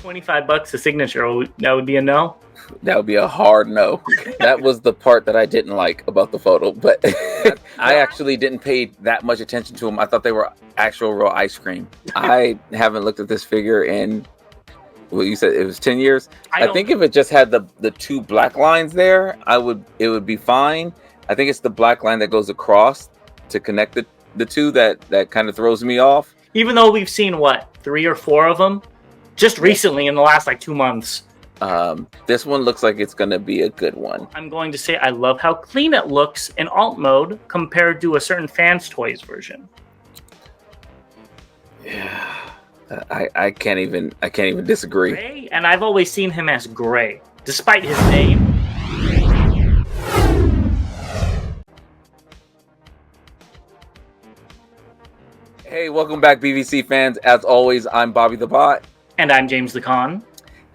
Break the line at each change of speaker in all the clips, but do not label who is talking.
$25 a signature. That would be a no.
That would be a hard no. That was the part that I didn't like about the photo, but I actually didn't pay that much attention to them. I thought they were actual real ice cream. I haven't looked at this figure in, well, you said it was 10 years. I think if it just had the two black lines there, it would be fine. I think it's the black line that goes across to connect the two that kind of throws me off.
Even though we've seen, what, 3 or 4 of them just recently in the last, 2 months.
This one looks like it's going to be a good one.
I'm going to say I love how clean it looks in alt mode compared to a certain Fans Toys version.
Yeah, I can't even disagree.
Gray? And I've always seen him as Gray, despite his name.
Hey, welcome back, BVC fans. As always, I'm Bobby the Bot.
And I'm James the Con.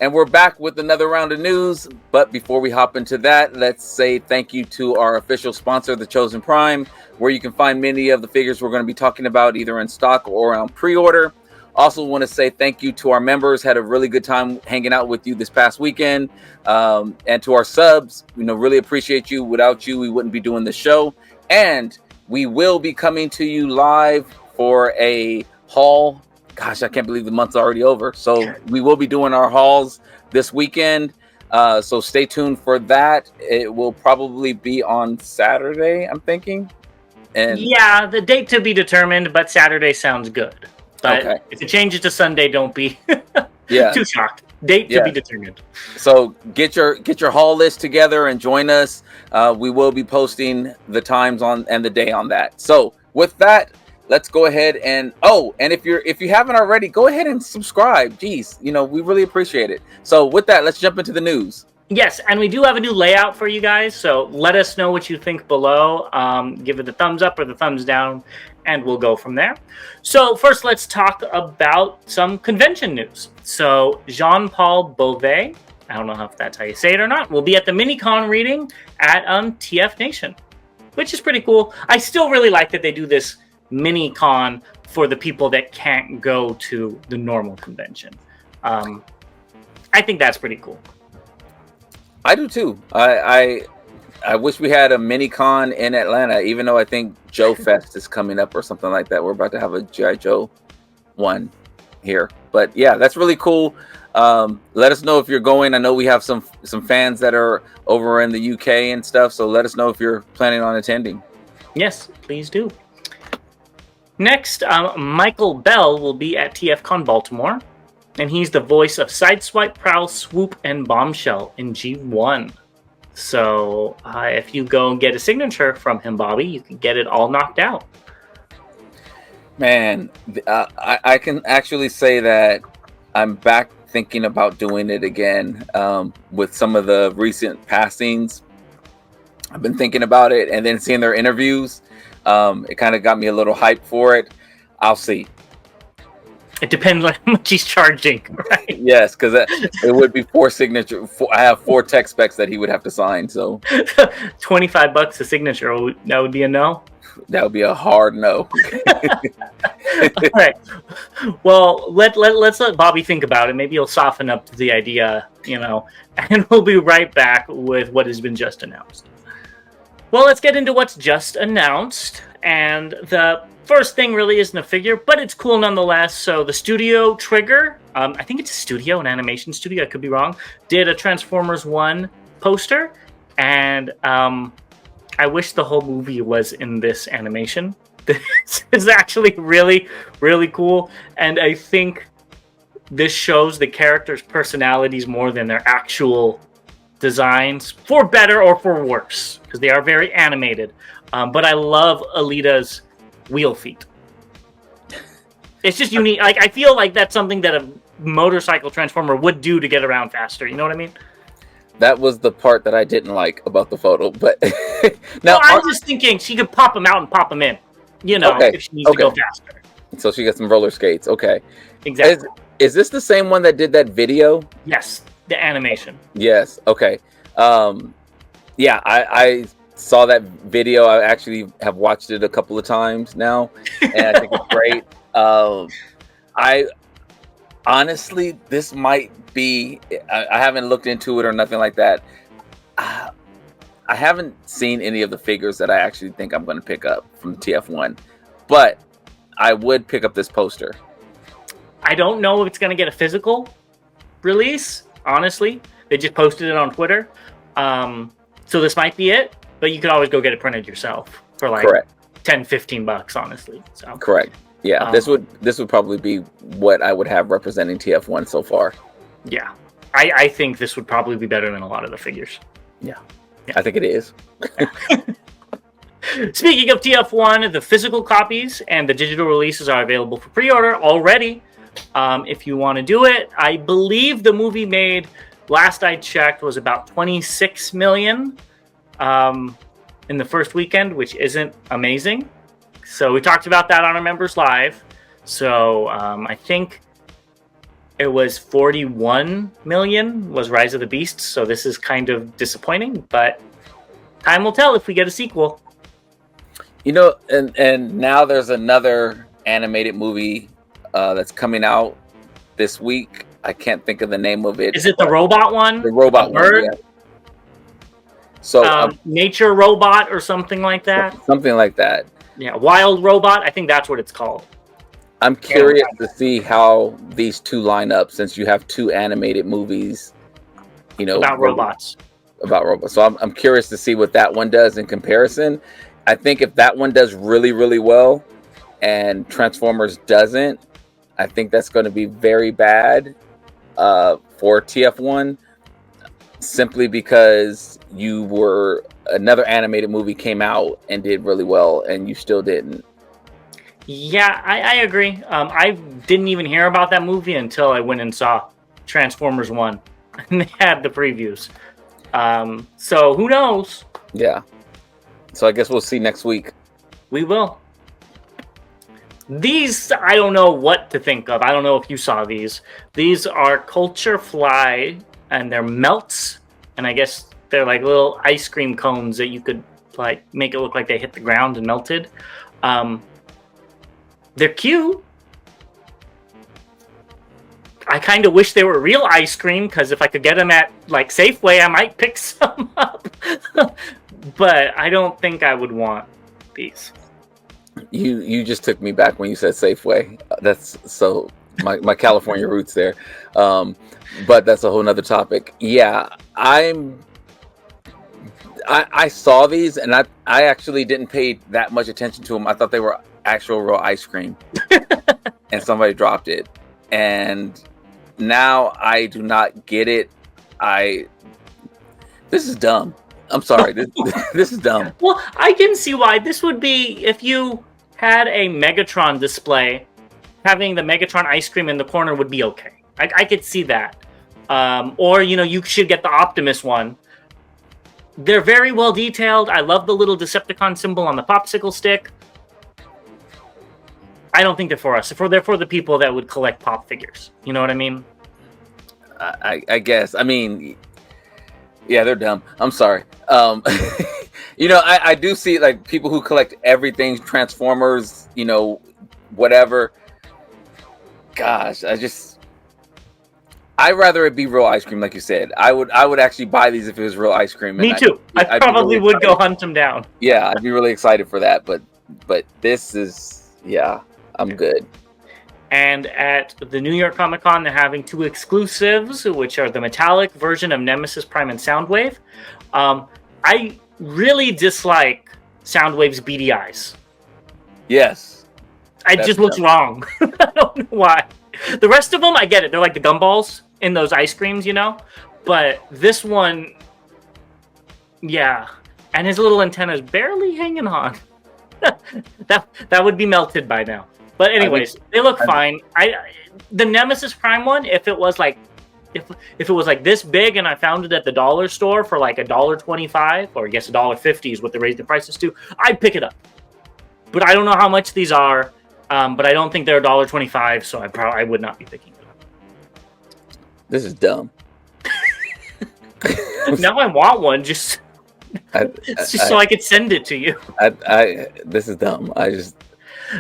And we're back with another round of news. But before we hop into that, let's say thank you to our official sponsor, The Chosen Prime, where you can find many of the figures we're going to be talking about either in stock or on pre-order. Also want to say thank you to our members. Had a really good time hanging out with you this past weekend. And to our subs, really appreciate you. Without you, we wouldn't be doing the show. And we will be coming to you live for a haul. Gosh, I can't believe the month's already over. So we will be doing our hauls this weekend. So stay tuned for that. It will probably be on Saturday, I'm thinking. And
yeah, the date to be determined, but Saturday sounds good. But if it changes to Sunday, don't be too shocked. Date to be determined.
So get your haul list together and join us. We will be posting the times and the day on that. So with that, let's go ahead and if you haven't already, go ahead and subscribe. Jeez, we really appreciate it. So with that, let's jump into the news.
Yes, and we do have a new layout for you guys, so let us know what you think below. Give it the thumbs up or the thumbs down, and we'll go from there. So first, let's talk about some convention news. So Jean-Paul Beauvais, I don't know if that's how you say it or not, will be at the Minicon reading at TF Nation, which is pretty cool. I still really like that they do this Minicon for the people that can't go to the normal convention. I think that's pretty cool.
I do too. I wish we had a Minicon in Atlanta, even though I think Joe Fest is coming up or something like that. We're about to have a G.I. Joe one here. But yeah, that's really cool. Let us know if you're going. I know we have some fans that are over in the UK and stuff, so let us know if you're planning on attending.
Yes, please do. Next, Michael Bell will be at TFCon Baltimore, and he's the voice of Sideswipe, Prowl, Swoop, and Bombshell in G1. So if you go and get a signature from him, Bobby, you can get it all knocked out.
Man, I can actually say that I'm back thinking about doing it again with some of the recent passings. I've been thinking about it and then seeing their interviews. It kind of got me a little hyped for it. I'll see.
It depends on how much he's charging, right?
Yes, because it would be 4 signature. I have 4 tech specs that he would have to sign. So
$25 a signature. That would be a no.
That would be a hard no.
All right. Well, let's let Bobby think about it. Maybe he'll soften up the idea, and we'll be right back with what has been just announced. Well, let's get into what's just announced. And the first thing really isn't a figure, but it's cool nonetheless. So the Studio Trigger, I think it's a studio, an animation studio, I could be wrong, did a Transformers 1 poster. And I wish the whole movie was in this animation. This is actually really, really cool. And I think this shows the characters' personalities more than their actual designs, for better or for worse, because they are very animated. But I love Alita's wheel feet. It's just unique. Like, I feel like that's something that a motorcycle transformer would do to get around faster. You know what I mean?
That was the part that I didn't like about the photo. But
now I'm just thinking she could pop them out and pop them in. If she needs to go faster. So
she gets some roller skates. Okay.
Exactly.
Is this the same one that did that video?
Yes. The animation.
Yes. Okay. Yeah, I saw that video. I actually have watched it a couple of times now, and I think it's great. Honestly, this might be. I haven't looked into it or nothing like that. I haven't seen any of the figures that I actually think I'm going to pick up from TF1, but I would pick up this poster.
I don't know if it's going to get a physical release, honestly. They just posted it on Twitter. So this might be it, but you could always go get it printed yourself for like
Correct.
$10-15, honestly. So
Correct. Yeah, this would probably be what I would have representing TF1 so far.
Yeah. I think this would probably be better than a lot of the figures.
Yeah. I think it is.
Speaking of TF1, the physical copies and the digital releases are available for pre-order already. If you want to do it, I believe the movie made, last I checked, was about $26 million in the first weekend, which isn't amazing. So we talked about that on our Members Live. So I think it was 41 million was Rise of the Beasts. So this is kind of disappointing, but time will tell if we get a sequel.
You know, and now there's another animated movie that's coming out this week. I can't think of the name of it.
Is it the robot one?
The robot
bird?
one, yeah. So
Nature Robot or something like that?
Something like that.
Yeah, Wild Robot. I think that's what it's called.
I'm curious to see how these two line up, since you have two animated movies, you know,
about robots.
So I'm curious to see what that one does in comparison. I think if that one does really, really well and Transformers doesn't, I think that's going to be very bad for TF1, simply because another animated movie came out and did really well and you still didn't.
Yeah, I agree. I didn't even hear about that movie until I went and saw Transformers 1 and they had the previews. So who knows?
Yeah. So I guess we'll see next week.
We will. These, I don't know what to think of. I don't know if you saw these. These are Culture Fly, and they're melts. And I guess they're like little ice cream cones that you could like make it look like they hit the ground and melted. They're cute. I kind of wish they were real ice cream, because if I could get them at like Safeway, I might pick some up. But I don't think I would want these.
You just took me back when you said Safeway. That's so my California roots there. But that's a whole nother topic. Yeah, I saw these and I actually didn't pay that much attention to them. I thought they were actual real ice cream. And somebody dropped it. And now I do not get it. This is dumb. I'm sorry. This is dumb.
Well, I can see why. This would be if you had a Megatron display. Having the Megatron ice cream in the corner would be okay. I could see that. Or, you know, you should get the Optimus one. They're very well detailed. I love the little Decepticon symbol on the popsicle stick. I don't think they're for us. They're for the people that would collect pop figures. You know what I mean?
I guess. I mean, yeah, they're dumb. I'm sorry. You know, I do see like people who collect everything, Transformers, you know, whatever. Gosh, I'd rather it be real ice cream, like you said. I would actually buy these if it was real ice cream.
Me too. I probably would go hunt them down.
Yeah, I'd be really excited for that. But this is, yeah, I'm good.
And at the New York Comic Con, they're having two exclusives, which are the metallic version of Nemesis Prime and Soundwave. I really dislike Soundwave's beady eyes.
Yes.
It just looks wrong. I don't know why. The rest of them, I get it. They're like the gumballs in those ice creams, you know? But this one, yeah. And his little antenna's barely hanging on. that would be melted by now. But anyways, they look fine. The Nemesis Prime one, if it was like this big and I found it at the dollar store for like $1.25, or I guess $1.50 is what they raised the prices to, I'd pick it up. But I don't know how much these are. But I don't think they're $1.25, so I would not be picking it up.
This is dumb.
Now I want one, just so I could send it to you.
This is dumb.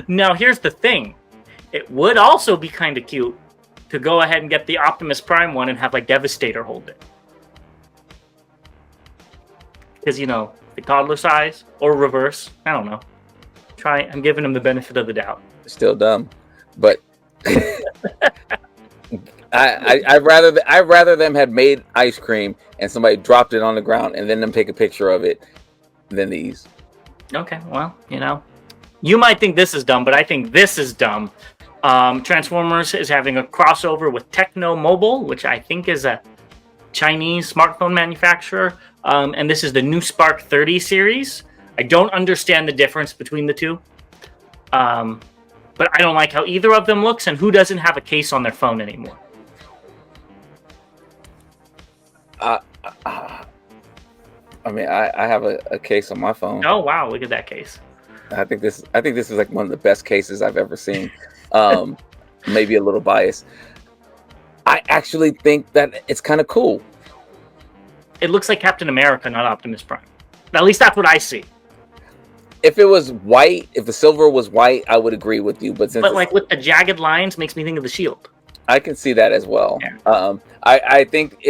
Now here's the thing. It would also be kind of cute to go ahead and get the Optimus Prime one and have like Devastator hold it. Because, you know, the toddler size or reverse. I don't know. I'm giving him the benefit of the doubt.
Still dumb. But I'd rather them had made ice cream and somebody dropped it on the ground and then them take a picture of it than these.
Okay, well, you know, you might think this is dumb, but I think this is dumb. Transformers is having a crossover with Techno Mobile, which I think is a Chinese smartphone manufacturer. And this is the new Spark 30 series. I don't understand the difference between the two. But I don't like how either of them looks, and who doesn't have a case on their phone anymore?
I mean, I have a case on my phone.
Oh wow, look at that case.
I think this is like one of the best cases I've ever seen. Maybe a little biased. I actually think that it's kind of cool.
It looks like Captain America, not Optimus Prime. At least that's what I see.
If it was white, if the silver was white, I would agree with you. But
like with the jagged lines, makes me think of the Shield.
I can see that as well.
Yeah.
I think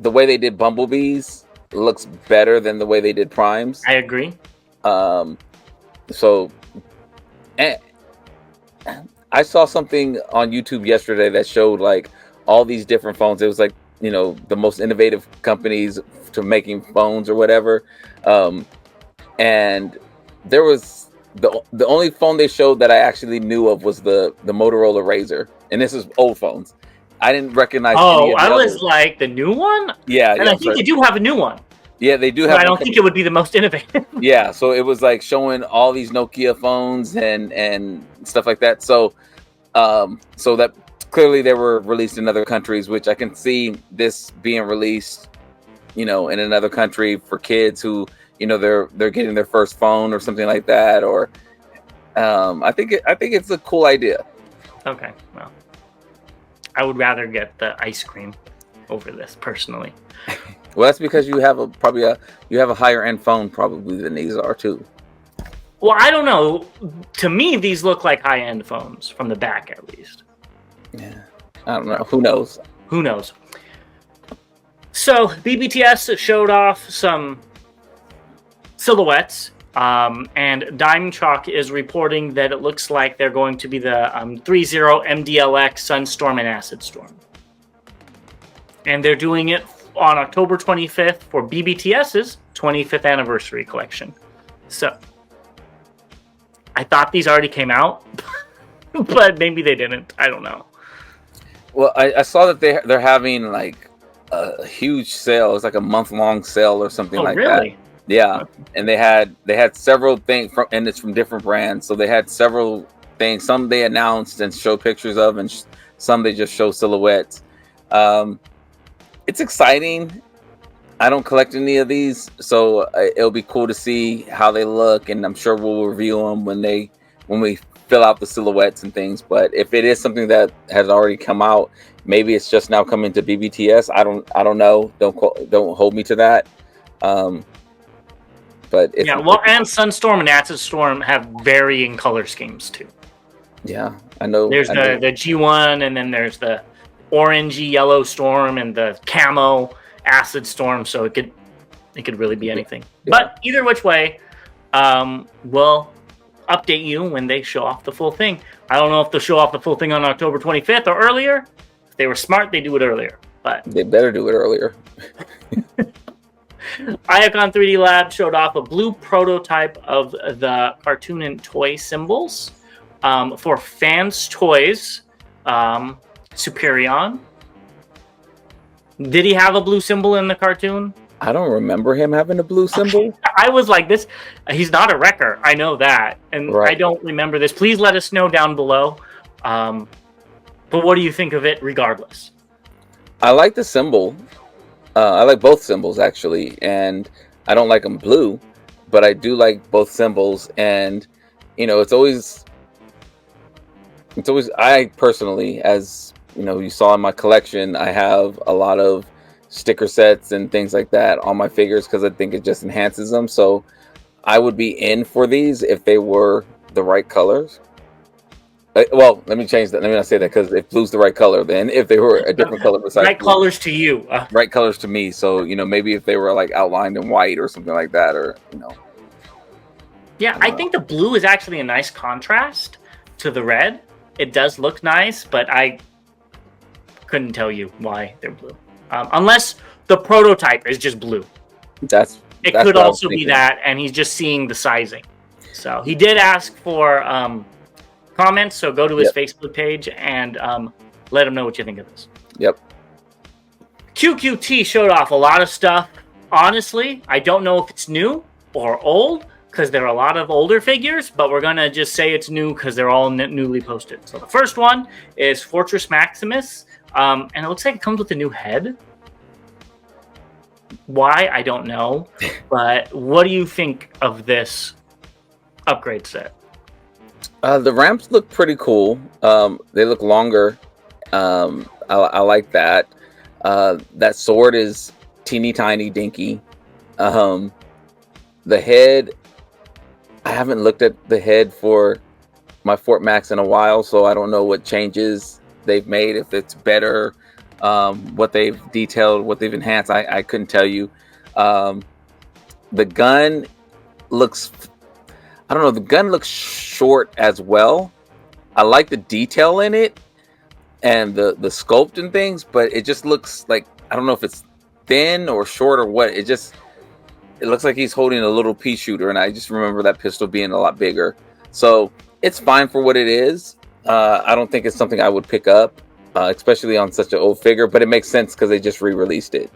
the way they did Bumblebees looks better than the way they did Primes.
I agree.
So, and I saw something on YouTube yesterday that showed like all these different phones. It was like, you know, the most innovative companies to making phones or whatever. And there was the only phone they showed that I actually knew of was the Motorola Razr, and this is old phones. I didn't recognize.
Oh, I was like the new one.
Yeah,
and I think they do have a new one.
Yeah, they do have.
But I don't think it would be the most innovative.
Yeah, so it was like showing all these Nokia phones and stuff like that. So, so that clearly they were released in other countries, which I can see this being released, you know, in another country for kids who, you know, they're getting their first phone or something like that. Or, I think it's a cool idea.
Okay, well, I would rather get the ice cream over this personally.
Well, that's because you have a higher end phone probably than these are too.
Well, I don't know. To me, these look like high end phones from the back, at least.
Yeah, I don't know. Who knows?
Who knows? So BBTS showed off some silhouettes, and Dime Chalk is reporting that it looks like they're going to be the 3.0 MDLX Sunstorm and Acid Storm, and they're doing it on October 25th for BBTS's 25th anniversary collection. So I thought these already came out, but maybe they didn't. I don't know.
Well, I saw that they're having like a huge sale. It's like a month-long sale or something like
really?
that. Yeah, and they had several things and it's from different brands. So they had several things. Some they announced and showed pictures of, and some they just show silhouettes. It's exciting. I don't collect any of these, so it'll be cool to see how they look, and I'm sure we'll review them when we fill out the silhouettes and things. But if it is something that has already come out, maybe it's just now coming to BBTS. I don't know. Don't hold me to that. But
yeah, well, and Sunstorm and Acid Storm have varying color schemes too.
Yeah, I know.
There's the G1, and then there's the orangey yellow storm and the camo acid storm. So it could really be anything. Yeah. But either which way, we'll update you when they show off the full thing. I don't know if they'll show off the full thing on October 25th or earlier. If they were smart, they do it earlier. But
they better do it earlier.
Iacon 3D Lab showed off a blue prototype of the cartoon and toy symbols for Fans Toys. Superion. Did he have a blue symbol in the cartoon?
I don't remember him having a blue symbol.
Okay. I was like, this. He's not a wrecker. I know that, and right. I don't remember this. Please let us know down below. But what do you think of it, regardless?
I like the symbol. I like both symbols actually, and I don't like them blue, but I do like both symbols. And you know, it's always. I personally, as you know, you saw in my collection, I have a lot of sticker sets and things like that on my figures because I think it just enhances them. So I would be in for these if they were the right colors. Well, let me change that. Let me not say that, because if blue's the right color, then if they were a different color besides
Right
blue,
colors to you.
right colors to me. So maybe if they were like outlined in white or something like that, or
Yeah, I think the blue is actually a nice contrast to the red. It does look nice, but I couldn't tell you why they're blue, unless the prototype is just blue. It could also be that, and he's just seeing the sizing. So he did ask for comments, so go to his Facebook page and let him know what you think of this.
Yep.
QQT showed off a lot of stuff. Honestly, I don't know if it's new or old, because there are a lot of older figures, but we're going to just say it's new because they're all newly posted. So the first one is Fortress Maximus, and it looks like it comes with a new head. Why? I don't know. But what do you think of this upgrade set?
The ramps look pretty cool. They look longer. I like that. That sword is teeny tiny dinky. The head, I haven't looked at the head for my Fort Max in a while, so I don't know what changes they've made, if it's better, what they've detailed, what they've enhanced. I couldn't tell you. The gun looks, I don't know, the gun looks short as well. I like the detail in it and the sculpt and things, but it just looks like, I don't know if it's thin or short or what. It looks like he's holding a little pea shooter, and I just remember that pistol being a lot bigger. So it's fine for what it is. I don't think it's something I would pick up, especially on such an old figure, but it makes sense because they just re-released it.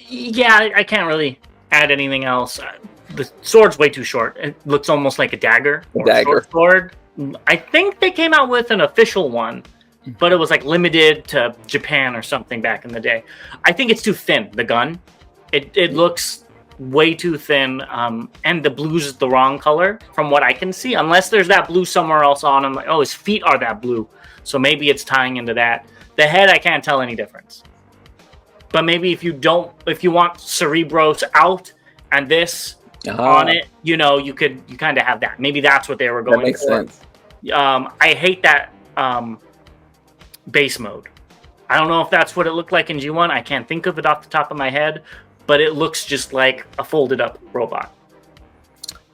Yeah, I can't really add anything else. The sword's way too short. It looks almost like a dagger. Short sword. I think they came out with an official one, but it was like limited to Japan or something back in the day. I think it's too thin, the gun. It looks way too thin, and the blue's the wrong color from what I can see, unless there's that blue somewhere else on him. Like, oh, his feet are that blue, so maybe it's tying into that. The head, I can't tell any difference. But maybe if you want Cerebros out and this on it, you kind of have that. Maybe that's what they were going for. That makes sense. I hate that base mode. I don't know if that's what it looked like in G1. I can't think of it off the top of my head, but it looks just like a folded up robot.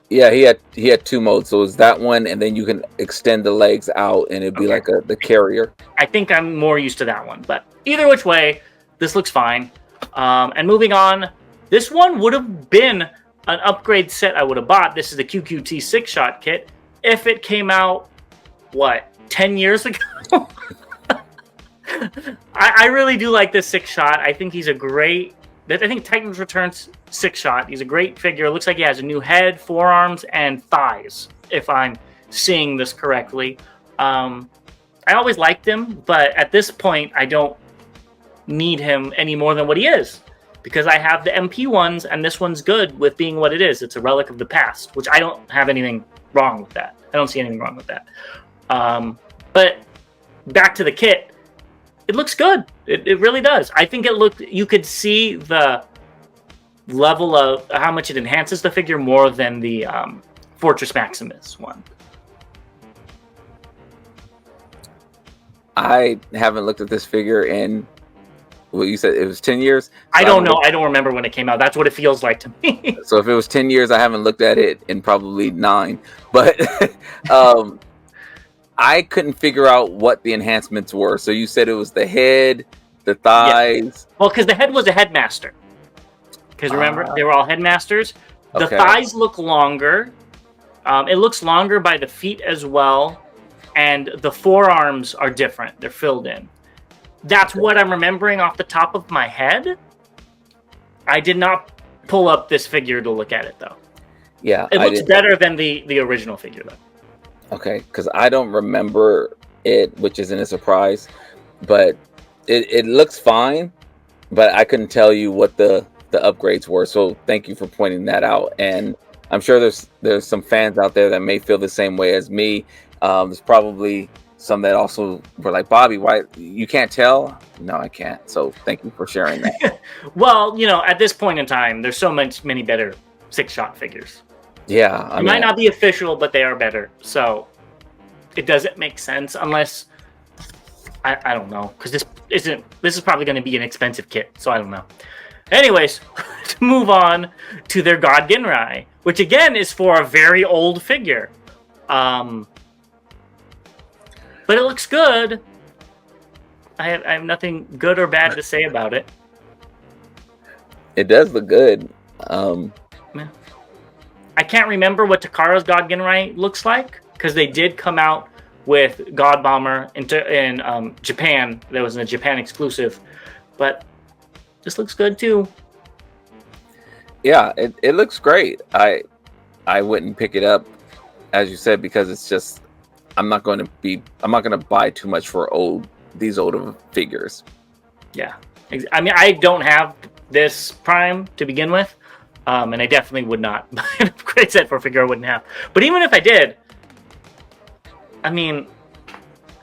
Yeah, he had two modes. So it was that one, and then you can extend the legs out, and it'd be like the carrier.
I think I'm more used to that one, but either which way, this looks fine. And moving on, this one would have been an upgrade set I would have bought. This is the QQT 6-shot kit. If it came out, 10 years ago? I really do like this 6-shot. I think he's a great... I think Titans Returns 6-shot. He's a great figure. It looks like he has a new head, forearms, and thighs, if I'm seeing this correctly. I always liked him, but at this point, I don't need him any more than what he is, because I have the MP ones, and this one's good with being what it is. It's a relic of the past, which I don't have anything wrong with that. I don't see anything wrong with that. But back to the kit, it looks good. It really does. I think you could see the level of how much it enhances the figure more than the Fortress Maximus one.
I haven't looked at this figure in, well, you said it was 10 years? So
I don't know. I don't remember when it came out. That's what it feels like to me.
So if it was 10 years, I haven't looked at it in probably 9. But I couldn't figure out what the enhancements were. So you said it was the head, the thighs.
Yes. Well, because the head was a headmaster. Because remember, they were all headmasters. The thighs look longer. It looks longer by the feet as well. And the forearms are different. They're filled in. That's what I'm remembering off the top of my head. I did not pull up this figure to look at it, though.
Yeah.
It looks better than the original figure, though.
Okay, because I don't remember it, which isn't a surprise. But it looks fine, but I couldn't tell you what the upgrades were. So thank you for pointing that out. And I'm sure there's some fans out there that may feel the same way as me. There's probably some that also were like, Bobby, why you can't tell? No, I can't. So thank you for sharing that.
Well, at this point in time, there's so many better 6-shot figures.
Yeah.
It might not be official, but they are better. So it doesn't make sense unless I don't know, because this is probably going to be an expensive kit, so I don't know. Anyways, to move on to their God Ginrai, which again is for a very old figure. But it looks good. I have nothing good or bad to say about it.
It does look good.
I can't remember what Takara's God Ginrai looks like, because they did come out with God Bomber in Japan. There was a Japan exclusive, but this looks good too.
Yeah, it looks great. I wouldn't pick it up, as you said, because it's just I'm not going to buy too much for these older figures.
Yeah, I mean, I don't have this Prime to begin with, and I definitely would not buy an upgrade set for a figure I wouldn't have. But even if I did, I mean,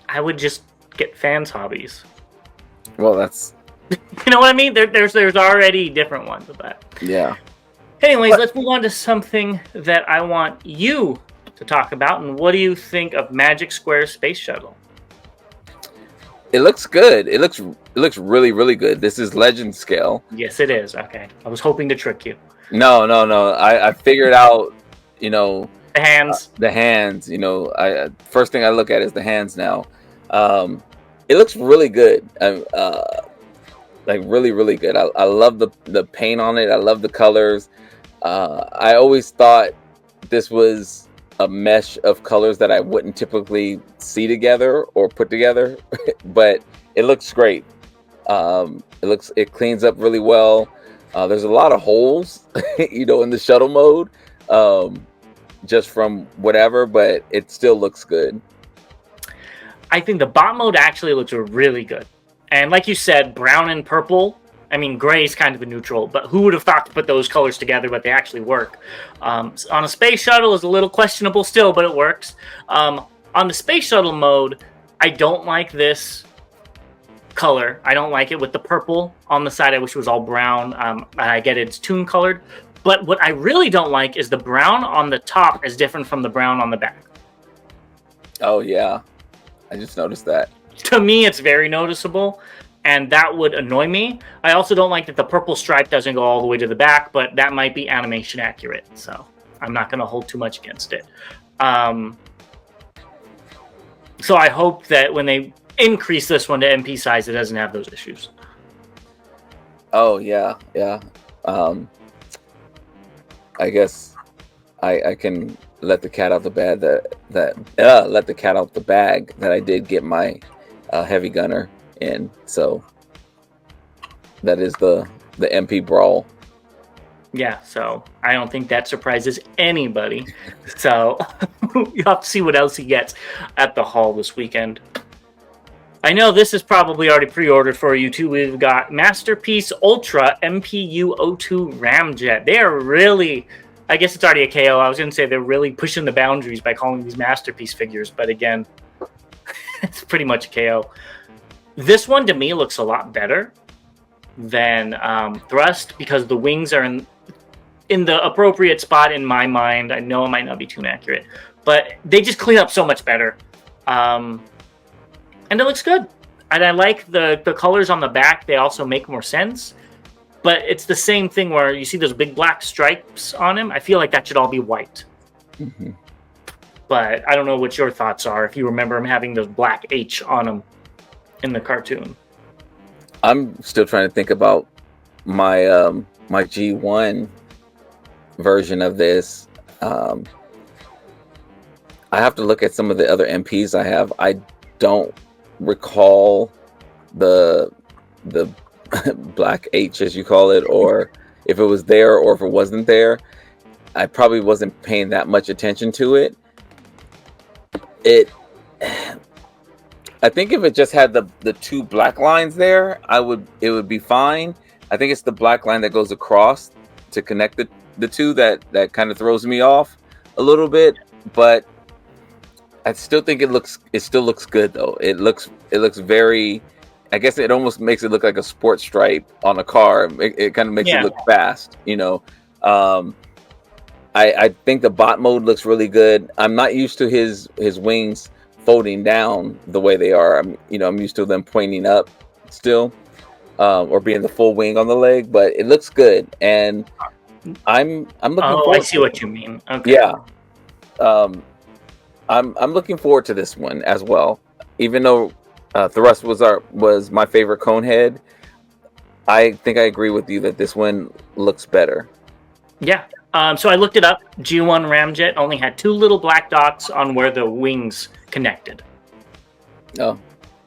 I would just get fans' hobbies.
Well, that's...
You know what I mean? There's already different ones of that.
Yeah.
Anyways, let's move on to something that I want you to talk about. And what do you think of Magic Square's Space Shuttle?
It looks good. It looks really, really good. This is Legend scale.
Yes, it is. Okay. I was hoping to trick you.
No. I figured out, the
hands.
The hands, first thing I look at is the hands now. It looks really good. Like really, really good. I love the paint on it. I love the colors. I always thought this was a mesh of colors that I wouldn't typically see together or put together, but it looks great. It cleans up really well. There's a lot of holes, in the shuttle mode, just from whatever, but it still looks good.
I think the bot mode actually looks really good. And like you said, brown and purple, I mean, gray is kind of a neutral, but who would have thought to put those colors together, but they actually work. On a space shuttle is a little questionable still, but it works. On the space shuttle mode, I don't like this color. I don't like it with the purple on the side. I wish it was all brown. I get it's toon colored. But what I really don't like is the brown on the top is different from the brown on the back.
Oh, yeah. I just noticed that.
To me, it's very noticeable, and that would annoy me. I also don't like that the purple stripe doesn't go all the way to the back, but that might be animation accurate, so I'm not going to hold too much against it. So I hope that when they increase this one to MP size, it doesn't have those issues.
Oh, yeah. I guess I can let the cat out the bag let the cat out the bag that I did get my heavy gunner in. So that is the MP brawl.
Yeah, so I don't think that surprises anybody. So you have to see what else he gets at the haul this weekend. I know this is probably already pre-ordered for you too. We've got Masterpiece Ultra MPU-02 RAMJET. They are really, I guess it's already a KO. I was going to say they're really pushing the boundaries by calling these Masterpiece figures. But again, it's pretty much a KO. This one to me looks a lot better than Thrust because the wings are in the appropriate spot in my mind. I know it might not be too accurate, but they just clean up so much better. And it looks good. And I like the colors on the back. They also make more sense. But it's the same thing where you see those big black stripes on him. I feel like that should all be white.
Mm-hmm.
But I don't know what your thoughts are if you remember him having those black H on him in the cartoon.
I'm still trying to think about my my G1 version of this. I have to look at some of the other MPs I have. I don't recall the black H, as you call it, or if it was there or if it wasn't there. I probably wasn't paying that much attention to it. I think if it just had the two black lines there, it would be fine. I think it's the black line that goes across to connect the two that kind of throws me off a little bit, but I still think it still looks good though. It looks very, I guess it almost makes it look like a sports stripe on a car. It kind of makes it look fast, I think the bot mode looks really good. I'm not used to his wings folding down the way they are. I'm used to them pointing up still, or being the full wing on the leg, but it looks good, and I'm looking forward.
I see what you mean. Okay.
Yeah. I'm looking forward to this one as well. Even though Thrust was my favorite cone head, I think I agree with you that this one looks better.
Yeah. So I looked it up. G1 RAMJET only had 2 little black dots on where the wings connected.
Oh.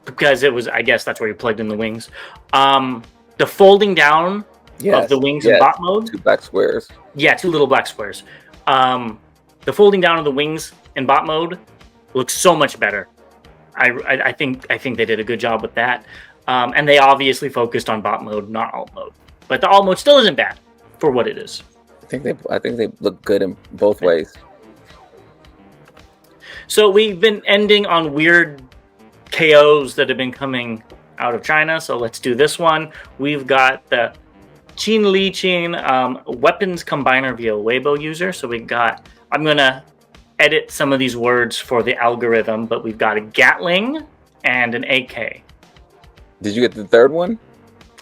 Because it was, I guess that's where you plugged in the wings. The folding down of the wings in bot mode.
2 black squares.
Yeah, 2 little black squares. The folding down of the wings in bot mode looks so much better. I think they did a good job with that. And they obviously focused on bot mode, not alt mode. But the alt mode still isn't bad for what it is.
I think they look good in both ways.
So we've been ending on weird KOs that have been coming out of China. So let's do this one. We've got the Qin Li Qin weapons combiner via Weibo user. So we've got, I'm going to edit some of these words for the algorithm, but we've got a Gatling and an AK.
Did you get the third one?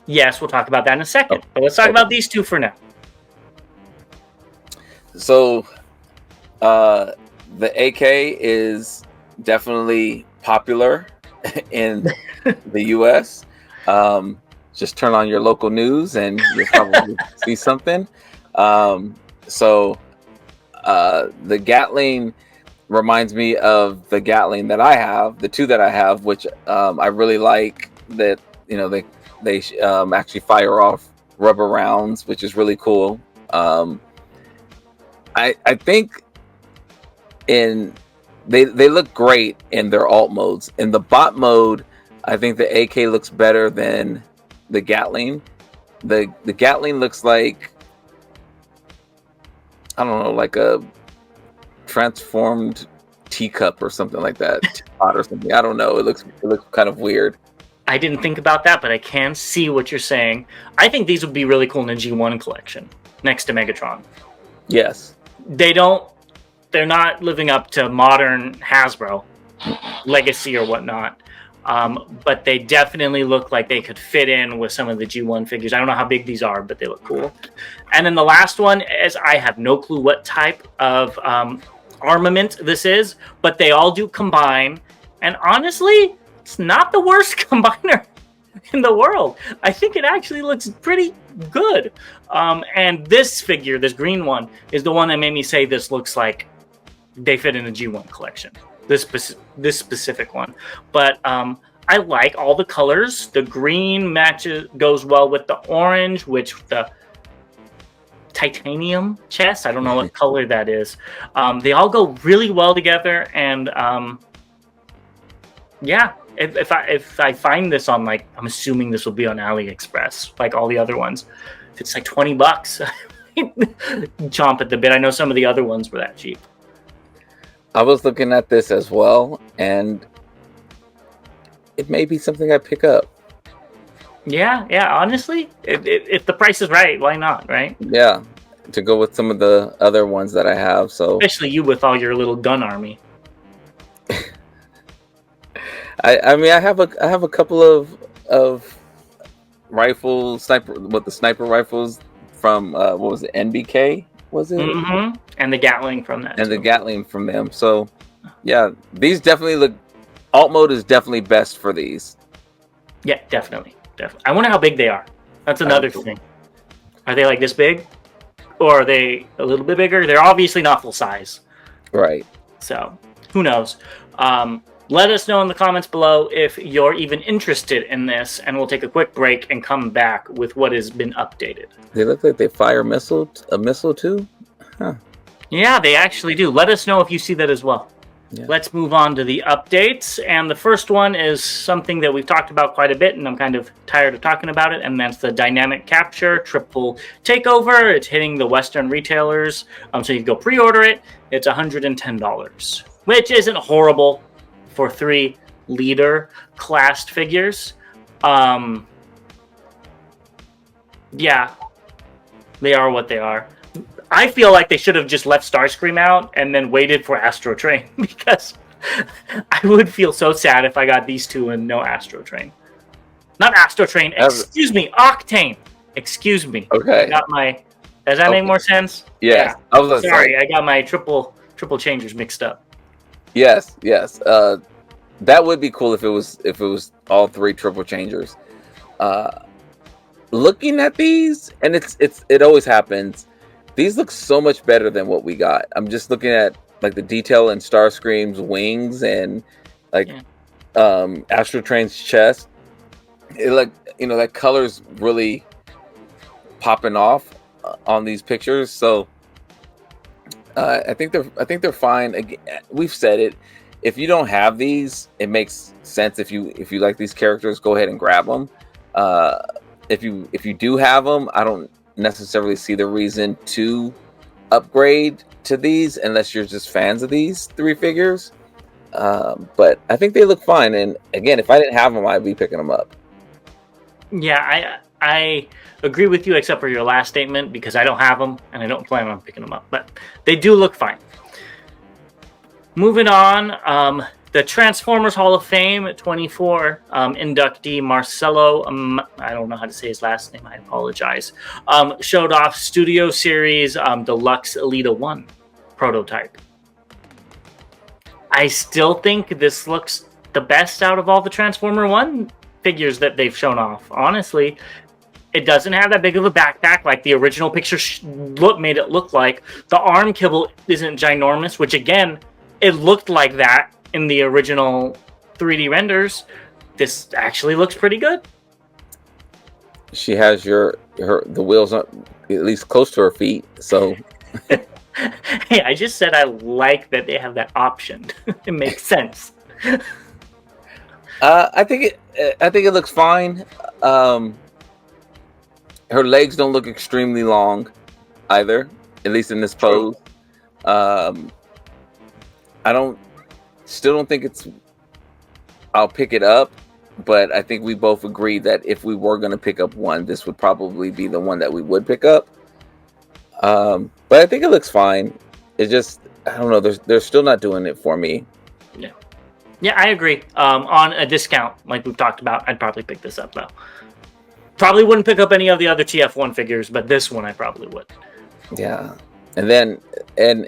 Yes, we'll talk about that in a second. But let's talk about these 2 for now.
So, the AK is definitely popular in the US. Just turn on your local news and you'll probably see something. The Gatling reminds me of the Gatling that I have, the 2 that I have, which I really like. That they actually fire off rubber rounds, which is really cool. I think they look great in their alt modes. In the bot mode, I think the AK looks better than the Gatling. The Gatling looks like, I don't know, like a transformed teacup or something like that, pot or something. I don't know. It looks kind of weird.
I didn't think about that, but I can see what you're saying. I think these would be really cool in a G1 collection next to Megatron.
Yes.
They're not living up to modern Hasbro legacy or whatnot. But they definitely look like they could fit in with some of the G1 figures. I don't know how big these are, but they look cool. And then the last one is, I have no clue what type of armament this is, but they all do combine. And honestly, it's not the worst combiner in the world. I think it actually looks pretty good. And this figure, this green one, is the one that made me say this looks like they fit in a G1 collection. This specific one. But I like all the colors. The green goes well with the orange, which the titanium chest, I don't know what color that is. They all go really well together. And yeah, if I find this on, like, I'm assuming this will be on AliExpress, like all the other ones. If it's like $20, chomp at the bit. I know some of the other ones were that cheap.
I was looking at this as well, and it may be something I pick up.
Yeah. Honestly, if the price is right, why not, right?
Yeah, to go with some of the other ones that I have. So
especially you with all your little gun army.
I mean, I have a couple of rifle sniper rifles from what was it, NBK? Was it?
Mm-hmm. And the Gatling from that.
And the Gatling from them. So yeah, these definitely look. Alt mode is definitely best for these.
Yeah, definitely. I wonder how big they are. That's another thing. Are they like this big, or are they a little bit bigger? They're obviously not full size.
Right.
So who knows? Let us know in the comments below if you're even interested in this, and we'll take a quick break and come back with what has been updated.
They look like they fire a missile too? Huh.
Yeah, they actually do. Let us know if you see that as well. Yeah. Let's move on to the updates. And the first one is something that we've talked about quite a bit, and I'm kind of tired of talking about it, and that's the dynamic capture triple takeover. It's hitting the Western retailers, so you can go pre-order it. It's $110, which isn't horrible for 3 leader classed figures. Yeah, they are what they are. I feel like they should have just left Starscream out and then waited for Astro Train, because I would feel so sad if I got these two and no Astro Train. Not Astro Train. Excuse me, Octane. Excuse me.
Okay.
I got my. Does that make more sense?
Yes.
Yeah.
I was
sorry. I got my triple changers mixed up.
Yes. That would be cool if it was all 3 triple changers. Looking at these, and it always happens. These look so much better than what we got. I'm just looking at like the detail in Starscream's wings and like Astro Train's chest. It like that color's really popping off on these pictures. So I think they're fine. Again, we've said it. If you don't have these, it makes sense. If you like these characters, go ahead and grab them. If you do have them, I don't necessarily see the reason to upgrade to these unless you're just fans of these 3 figures. But I think they look fine. And again, if I didn't have them, I'd be picking them up.
Yeah, I agree with you, except for your last statement, because I don't have them and I don't plan on picking them up. But they do look fine. Moving on, the Transformers Hall of Fame 24 inductee Marcelo, I don't know how to say his last name, I apologize, showed off Studio Series Deluxe Elita 1 prototype. I still think this looks the best out of all the Transformer 1 figures that they've shown off. Honestly, it doesn't have that big of a backpack like the original picture made it look like. The arm kibble isn't ginormous, which again, it looked like that in the original 3D renders. This actually looks pretty good.
She has the wheels up at least close to her feet, so
hey, I just said I like that they have that option. It makes sense.
I think it looks fine. Her legs don't look extremely long either, at least in this pose. I still don't think I'll pick it up, but I think we both agree that if we were going to pick up one, this would probably be the one that we would pick up. But I think it looks fine. It just, I don't know, they're still not doing it for me.
Yeah, I agree. On a discount, like we've talked about, I'd probably pick this up, though. Probably wouldn't pick up any of the other TF1 figures, but this one I probably would.
Yeah. And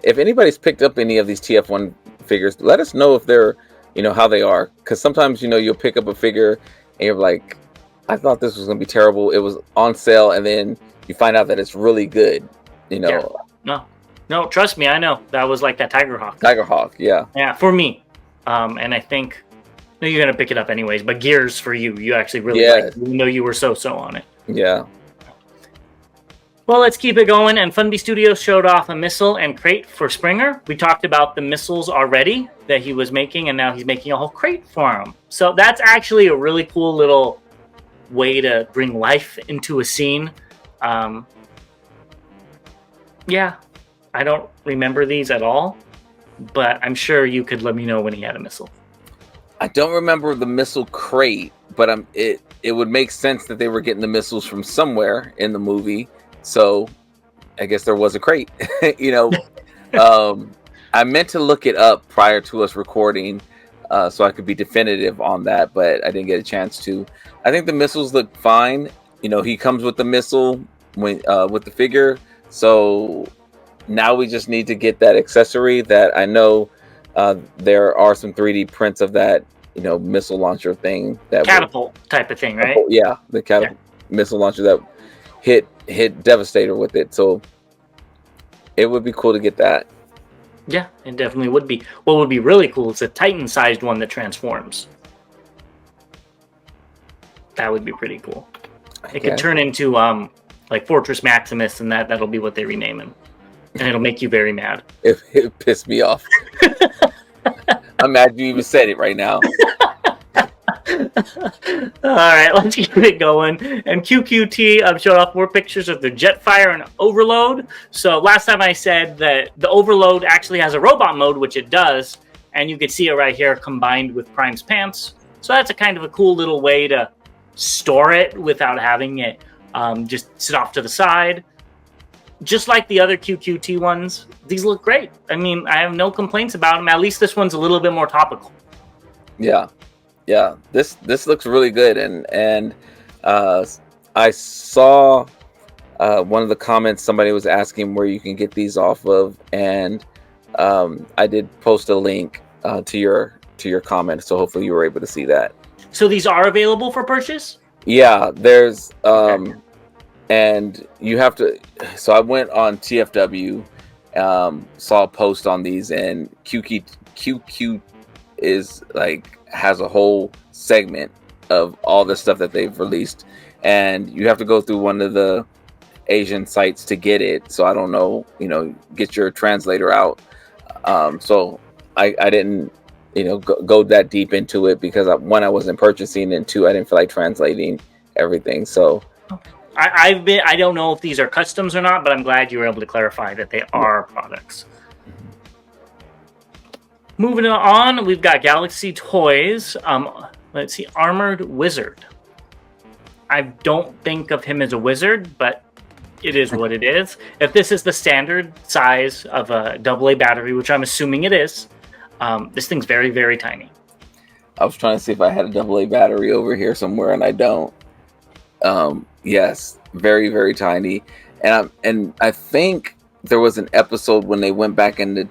if anybody's picked up any of these TF1 figures, let us know if they're, how they are. Because sometimes, you'll pick up a figure and you're like, I thought this was going to be terrible. It was on sale, and then you find out that it's really good,
Yeah. No, trust me, I know. That was like that Tiger Hawk,
yeah.
Yeah, for me. And I think you're going to pick it up anyways, but Gears for you actually really like it, even though you were so on it.
Yeah.
Well, let's keep it going. And Funby Studios showed off a missile and crate for Springer. We talked about the missiles already that he was making, and now he's making a whole crate for him. So that's actually a really cool little way to bring life into a scene. Yeah, I don't remember these at all, but I'm sure you could let me know when he had a missile.
I don't remember the missile crate, but it would make sense that they were getting the missiles from somewhere in the movie. So I guess there was a crate. I meant to look it up prior to us recording so I could be definitive on that, but I didn't get a chance to. I think the missiles look fine. He comes with the missile with the figure. So now we just need to get that accessory that I know there are some 3D prints of that, missile launcher thing. That
catapult type of thing, right?
Yeah, the catapult missile launcher that hit Devastator with it. So it would be cool to get that.
Yeah, it definitely would be. What would be really cool is a Titan-sized one that transforms. That would be pretty cool. It could turn into like Fortress Maximus, and that'll be what they rename him. And it'll make you very mad.
It pissed me off. I'm mad you even said it right now.
All right, let's keep it going. And QQT showed off more pictures of the Jetfire and Overload. So last time I said that the Overload actually has a robot mode, which it does. And you can see it right here combined with Prime's pants. So that's a kind of a cool little way to store it without having it just sit off to the side. just like the other QQT ones, these look great. I mean, I have no complaints about them. At least this one's a little bit more topical.
Yeah. This looks really good, and I saw one of the comments somebody was asking where you can get these off of, and I did post a link to your comment, so hopefully you were able to see that.
So these are available for purchase?
Yeah, there's and you have to. So I went on TFW, saw a post on these, and QQ is like has a whole segment of all the stuff that they've released, and you have to go through one of the Asian sites to get it. So I don't know, get your translator out. So I didn't, go that deep into it because one, I wasn't purchasing, and two, I didn't feel like translating everything. So
I don't know if these are customs or not, but I'm glad you were able to clarify that they are products. Moving on, we've got Galaxy Toys. Let's see, Armored Wizard. I don't think of him as a wizard, but it is what it is. If this is the standard size of a AA battery, which I'm assuming it is, this thing's very, very tiny.
I was trying to see if I had a AA battery over here somewhere, and I don't. Yes, very, very tiny. And I think there was an episode when they went back in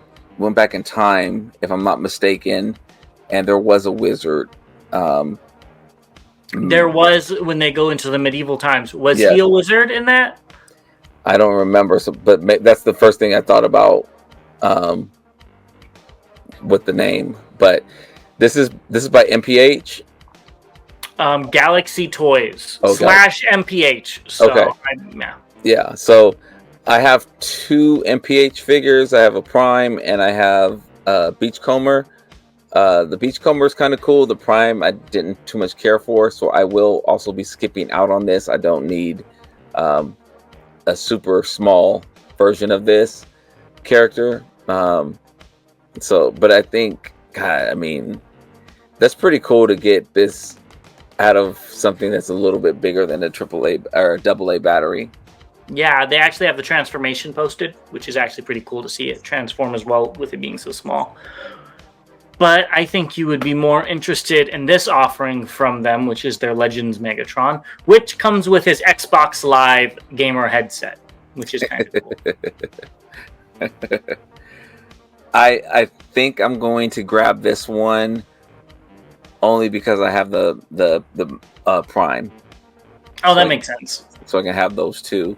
time, if I'm not mistaken, and there was a wizard.
There was when they go into the medieval times. Was he a wizard in that?
I don't remember. So, but that's the first thing I thought about with the name. But this is by MPH.
Galaxy Toys / MPH. So,
okay. Yeah. So I have 2 MPH figures. I have a Prime and I have a Beachcomber. The Beachcomber is kind of cool. The Prime I didn't too much care for, so I will also be skipping out on this. I don't need a super small version of this character. But I think, God, I mean, that's pretty cool to get this out of something that's a little bit bigger than a AAA or AA battery.
Yeah, they actually have the transformation posted, which is actually pretty cool to see it transform as well with it being so small. But I think you would be more interested in this offering from them, which is their Legends Megatron, which comes with his Xbox Live gamer headset, which is kind of cool.
I think I'm going to grab this one only because I have the Prime.
Oh, that makes sense.
So I can have those two.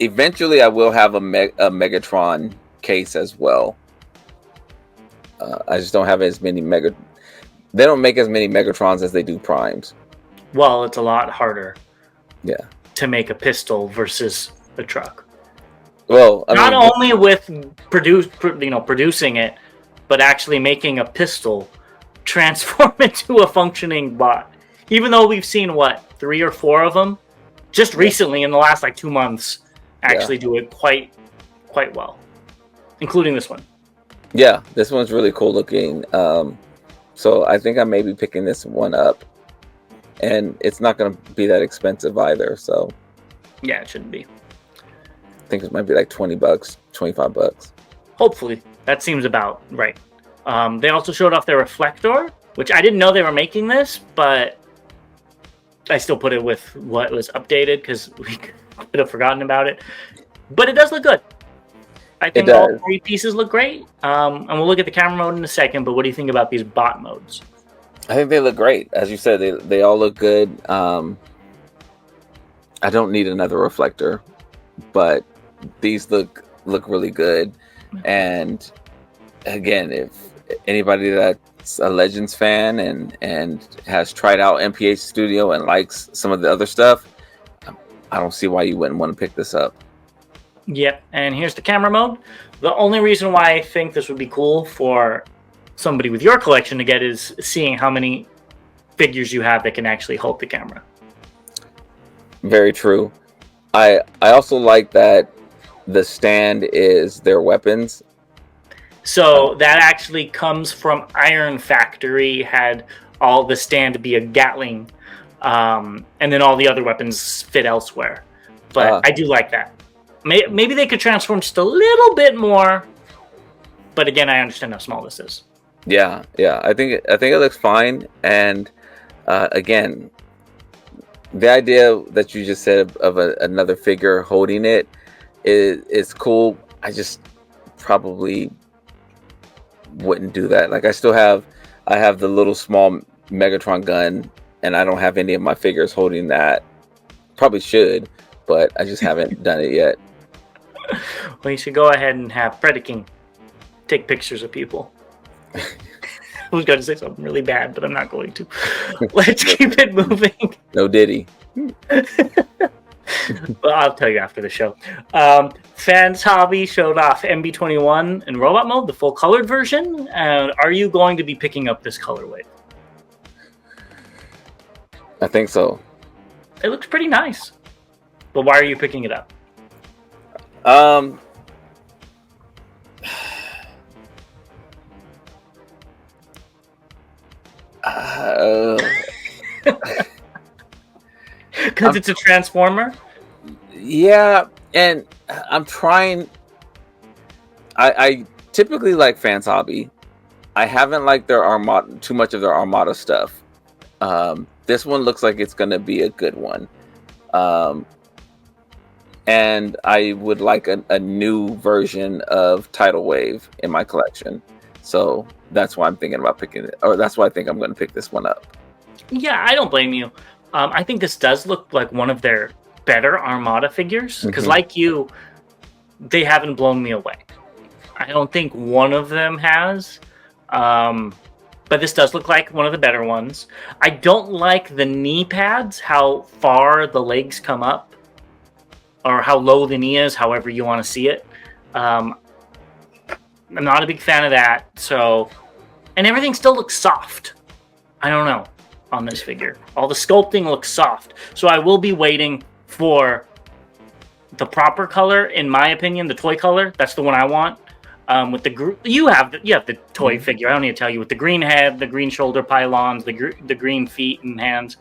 Eventually, I will have a Megatron case as well. I just don't have as many They don't make as many Megatrons as they do Primes.
Well, it's a lot harder.
Yeah.
To make a pistol versus a truck.
Well,
not only with producing it, but actually making a pistol transform into a functioning bot. Even though we've seen 3 or 4 of them, just recently in the last 2 months, actually do it quite well, including this one.
Yeah, this one's really cool looking. So I think I may be picking this one up, and it's not going to be that expensive either. So
yeah, it shouldn't be.
I think it might be like $20, $25.
Hopefully, that seems about right. They also showed off their reflector, which I didn't know they were making this, but I still put it with what was updated because we could have forgotten about it. But it does look good. I think all 3 pieces look great. And we'll look at the camera mode in a second, but what do you think about these bot modes?
I think they look great. As you said, they all look good. I don't need another reflector, but these look really good. And again, if anybody that's a Legends fan and has tried out MPH Studio and likes some of the other stuff, I don't see why you wouldn't want to pick this up.
Yep, and here's the camera mode. The only reason why I think this would be cool for somebody with your collection to get is seeing how many figures you have that can actually hold the camera.
Very true. I also like that the stand is their weapons.
So that actually comes from Iron Factory, had all the stand be a Gatling, and then all the other weapons fit elsewhere. But I do like that. Maybe they could transform just a little bit more. But again, I understand how small this is.
Yeah. I think it looks fine. And again, the idea that you just said of another figure holding it is cool. I just probably wouldn't do that. Like I have the little small Megatron gun, and I don't have any of my figures holding that. Probably should, but I just haven't done it yet.
Well, you should go ahead and have Predaking take pictures of people. I was going to say something really bad, but I'm not going to. Let's keep it moving.
No Diddy.
Well, I'll tell you after the show. Fans Hobby showed off MB21 in robot mode, the full colored version. Are you going to be picking up this colorway?
I think so.
It looks pretty nice. But why are you picking it up? Because it's a Transformer?
Yeah, and I'm trying. I typically like Fans Hobby. I haven't liked their Armada, too much of their Armada stuff. This one looks like it's going to be a good one. And I would like a new version of Tidal Wave in my collection. So that's why I'm thinking about picking it, or that's why I think I'm going to pick this one up.
Yeah, I don't blame you. I think this does look like one of their better Armada figures, because like you, they haven't blown me away. I don't think one of them has, but this does look like one of the better ones. I don't like the knee pads, how far the legs come up, or how low the knee is, however you want to see it. I'm not a big fan of that. So, and everything still looks soft. I don't know on this figure. All the sculpting looks soft. So I will be waiting for the proper color, in my opinion, the toy color. That's the one I want. With the you have the toy figure. I don't need to tell you, with the green head, the green shoulder pylons, the green feet and hands.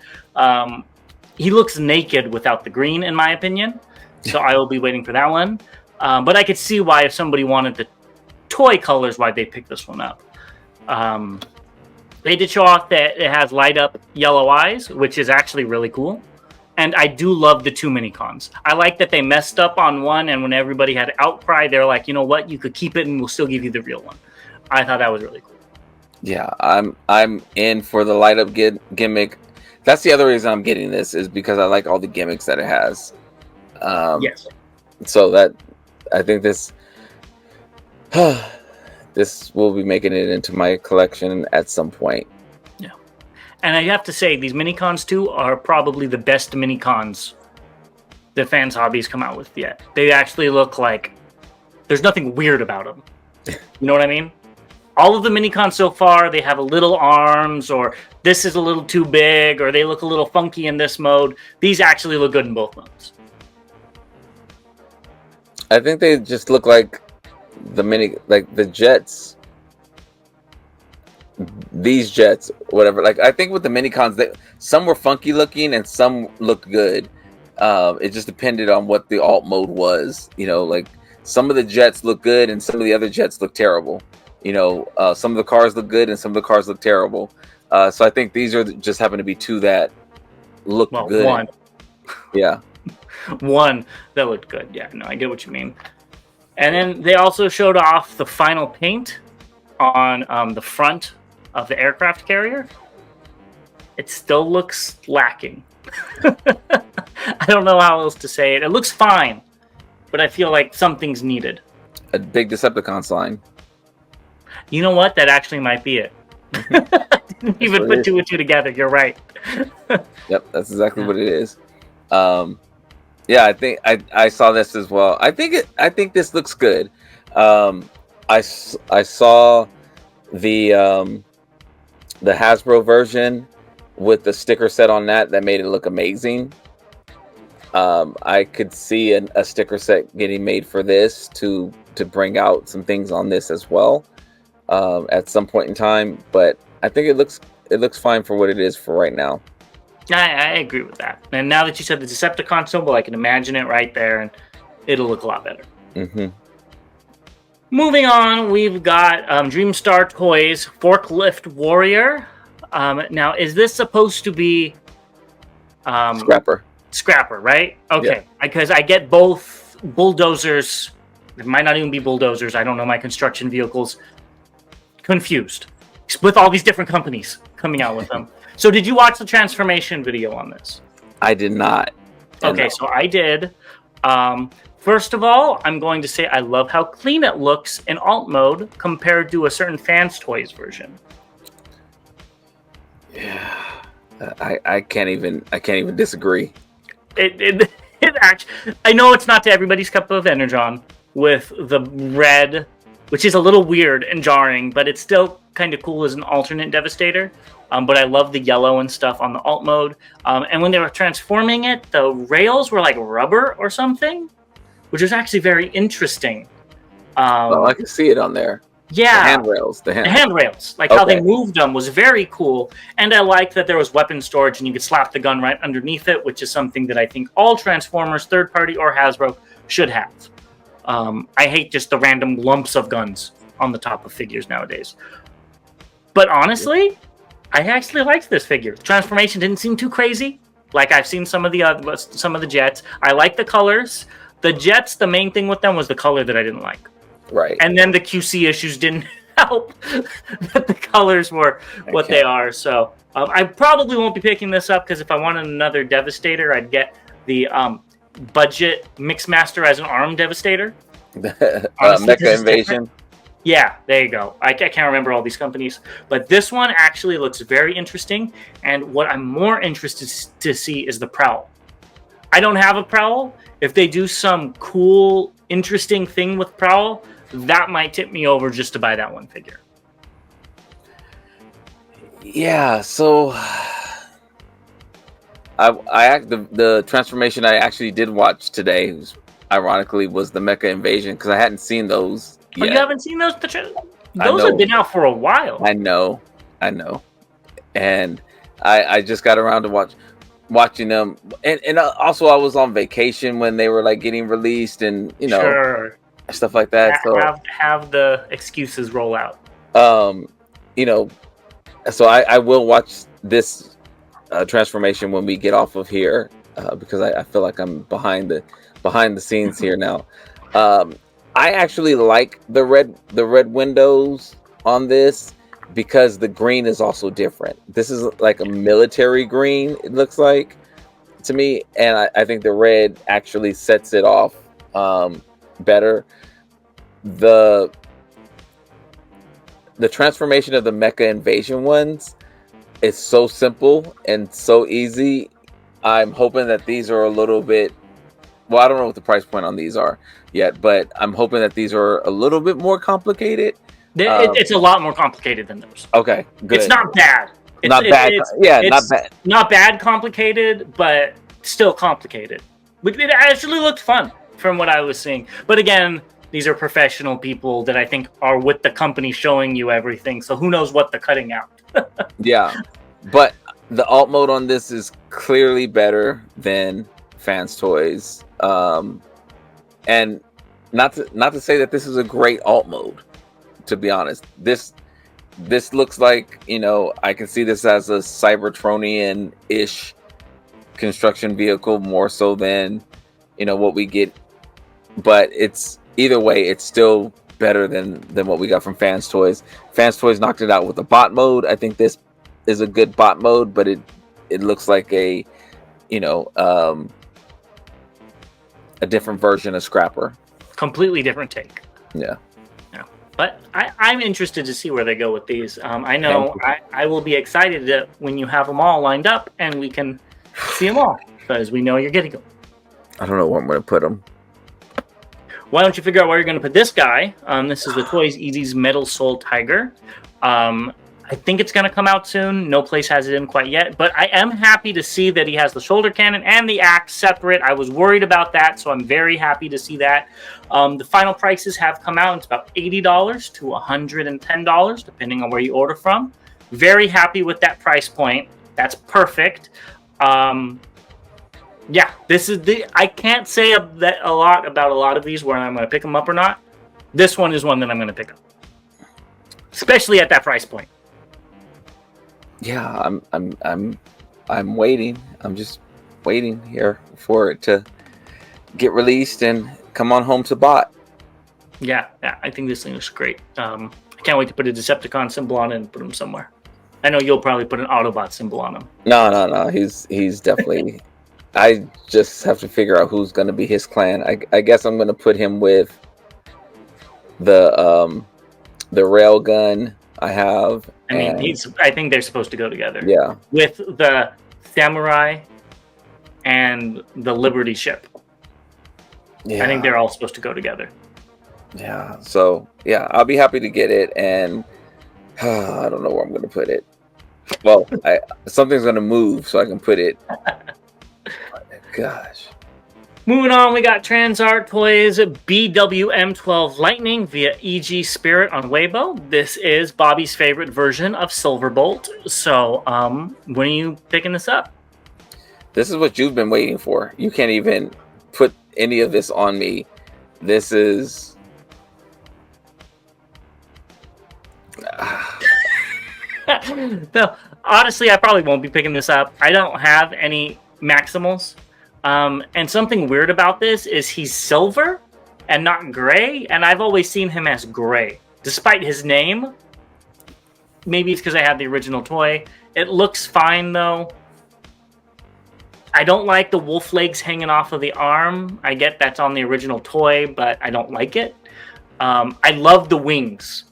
He looks naked without the green, in my opinion. So I will be waiting for that one. But I could see why, if somebody wanted the toy colors, why they picked this one up. They did show off that it has light up yellow eyes, which is actually really cool. And I do love the two minicons. I like that they messed up on one, and when everybody had outcry, they're like, you know what, you could keep it and we'll still give you the real one. I thought that was really cool.
Yeah, I'm in for the light up gimmick. That's the other reason I'm getting this, is because I like all the gimmicks that it has.
Yes.
So that I think this this will be making it into my collection at some point.
Yeah. And I have to say, these minicons too are probably the best minicons that Fans Hobbies come out with yet. They actually look like there's nothing weird about them. You know what I mean? All of the minicons so far, they have a little arms, or this is a little too big, or they look a little funky in this mode. These actually look good in both modes.
I think they just look like the jets. These jets, whatever. Like, I think with the minicons, some were funky looking and some looked good. It just depended on what the alt mode was. You know, like some of the jets look good and some of the other jets look terrible. You know, some of the cars look good and some of the cars look terrible. So I think these are just happen to be two that look good.
One.
Yeah.
One that looked good. Yeah, no, I get what you mean. And then they also showed off the final paint on the front of the aircraft carrier. It still looks lacking. I don't know how else to say it. It looks fine, but I feel like something's needed.
A big Decepticon sign.
You know what? That actually might be it. I didn't even put two and two together. You're right.
Yep, that's exactly what it is. Yeah, I think I saw this as well. I think this looks good. I saw the Hasbro version with the sticker set on that made it look amazing. I could see a sticker set getting made for this to bring out some things on this as well at some point in time. But I think it looks fine for what it is for right now.
I agree with that. And now that you said the Decepticon symbol, I can imagine it right there. And it'll look a lot better.
Mm-hmm.
Moving on, we've got Dreamstar Toys Forklift Warrior. Now, is this supposed to be
Scrapper?
Scrapper, right? Okay, because I get both bulldozers. It might not even be bulldozers. I don't know my construction vehicles. Confused with all these different companies coming out with them. So, did you watch the transformation video on this?
I did not.
Okay, so I did. First of all, I'm going to say I love how clean it looks in alt mode compared to a certain Fans Toys version.
Yeah, I can't even disagree.
It actually, I know it's not to everybody's cup of energon with the red, which is a little weird and jarring, but it's still kind of cool as an alternate Devastator. But I love the yellow and stuff on the alt mode. And when they were transforming it, the rails were like rubber or something, which was actually very interesting.
I can see it on there.
Yeah.
The handrails. The
handrails. Like how they moved them was very cool. And I liked that there was weapon storage and you could slap the gun right underneath it, which is something that I think all Transformers, third party or Hasbro, should have. I hate just the random lumps of guns on the top of figures nowadays. But honestly, I actually liked this figure. The transformation didn't seem too crazy. Like I've seen some of the jets. I like the colors. The jets, the main thing with them was the color that I didn't like.
Right.
And then the QC issues didn't help that the colors were what they are. So I probably won't be picking this up because if I wanted another Devastator, I'd get the budget Mixmaster as an ARM Devastator.
Mecha Invasion.
Yeah, there you go. I can't remember all these companies, but this one actually looks very interesting. And what I'm more interested to see is the Prowl. I don't have a Prowl. If they do some cool, interesting thing with Prowl, that might tip me over just to buy that one figure.
Yeah, so the transformation I actually did watch today, ironically, was the Mecha Invasion because I hadn't seen those.
Oh, you haven't seen those? Those have been out for a while.
I know, and I just got around to watching them, and also I was on vacation when they were like getting released, and stuff like that. So
have the excuses roll out.
So I will watch this transformation when we get off of here because I feel like I'm behind the scenes here now. I actually like the red windows on this because the green is also different. This is like a military green, it looks like to me, and I think the red actually sets it off better. The transformation of the Mecha Invasion ones is so simple and so easy. I'm hoping that these are a little bit, well, I don't know what the price point on these are yet, but I'm hoping that these are a little bit more complicated.
It's a lot more complicated than those.
Okay, good.
It's not bad.
Not bad.
Not bad complicated, but still complicated. It actually looked fun from what I was seeing. But again, these are professional people that I think are with the company showing you everything. So who knows what they're cutting out.
Yeah, but the alt mode on this is clearly better than Fans Toys. And not to say that this is a great alt mode, to be honest. This looks like, I can see this as a Cybertronian-ish construction vehicle more so than, what we get. But it's either way, it's still better than what we got from Fans Toys. Fans Toys knocked it out with a bot mode. I think this is a good bot mode, but it looks like a different version of Scrapper.
Completely different take.
Yeah.
But I'm interested to see where they go with these. I know I will be excited when you have them all lined up and we can see them all because we know you're getting them.
I don't know where I'm going to put them.
Why don't you figure out where you're going to put this guy? This is the Toys Easy's Metal Soul Tiger. I think it's going to come out soon. No place has it in quite yet. But I am happy to see that he has the shoulder cannon and the axe separate. I was worried about that, so I'm very happy to see that. The final prices have come out. It's about $80 to $110, depending on where you order from. Very happy with that price point. That's perfect. Yeah, this is the. I can't say a lot about a lot of these where I'm going to pick them up or not. This one is one that I'm going to pick up, especially at that price point.
Yeah, I'm waiting. I'm just waiting here for it to get released and come on home to bot.
Yeah, I think this thing looks great. I can't wait to put a Decepticon symbol on it and put him somewhere. I know you'll probably put an Autobot symbol on him.
No. He's definitely. I just have to figure out who's going to be his clan. I guess I'm going to put him with the railgun I have.
I mean, I think they're supposed to go together.
Yeah.
With the samurai and the Liberty ship. Yeah. I think they're all supposed to go together.
Yeah. So yeah, I'll be happy to get it, and I don't know where I'm going to put it. Well, something's going to move so I can put it. Gosh.
Moving on, we got Transart Toys BWM12 Lightning via EG Spirit on Weibo. This is Bobby's favorite version of Silverbolt. So, when are you picking this up?
This is what you've been waiting for. You can't even put any of this on me. This is...
No, honestly, I probably won't be picking this up. I don't have any Maximals. And something weird about this is he's silver and not gray, and I've always seen him as gray, despite his name. Maybe it's because I have the original toy. It looks fine, though. I don't like the wolf legs hanging off of the arm. I get that's on the original toy, but I don't like it. I love the wings.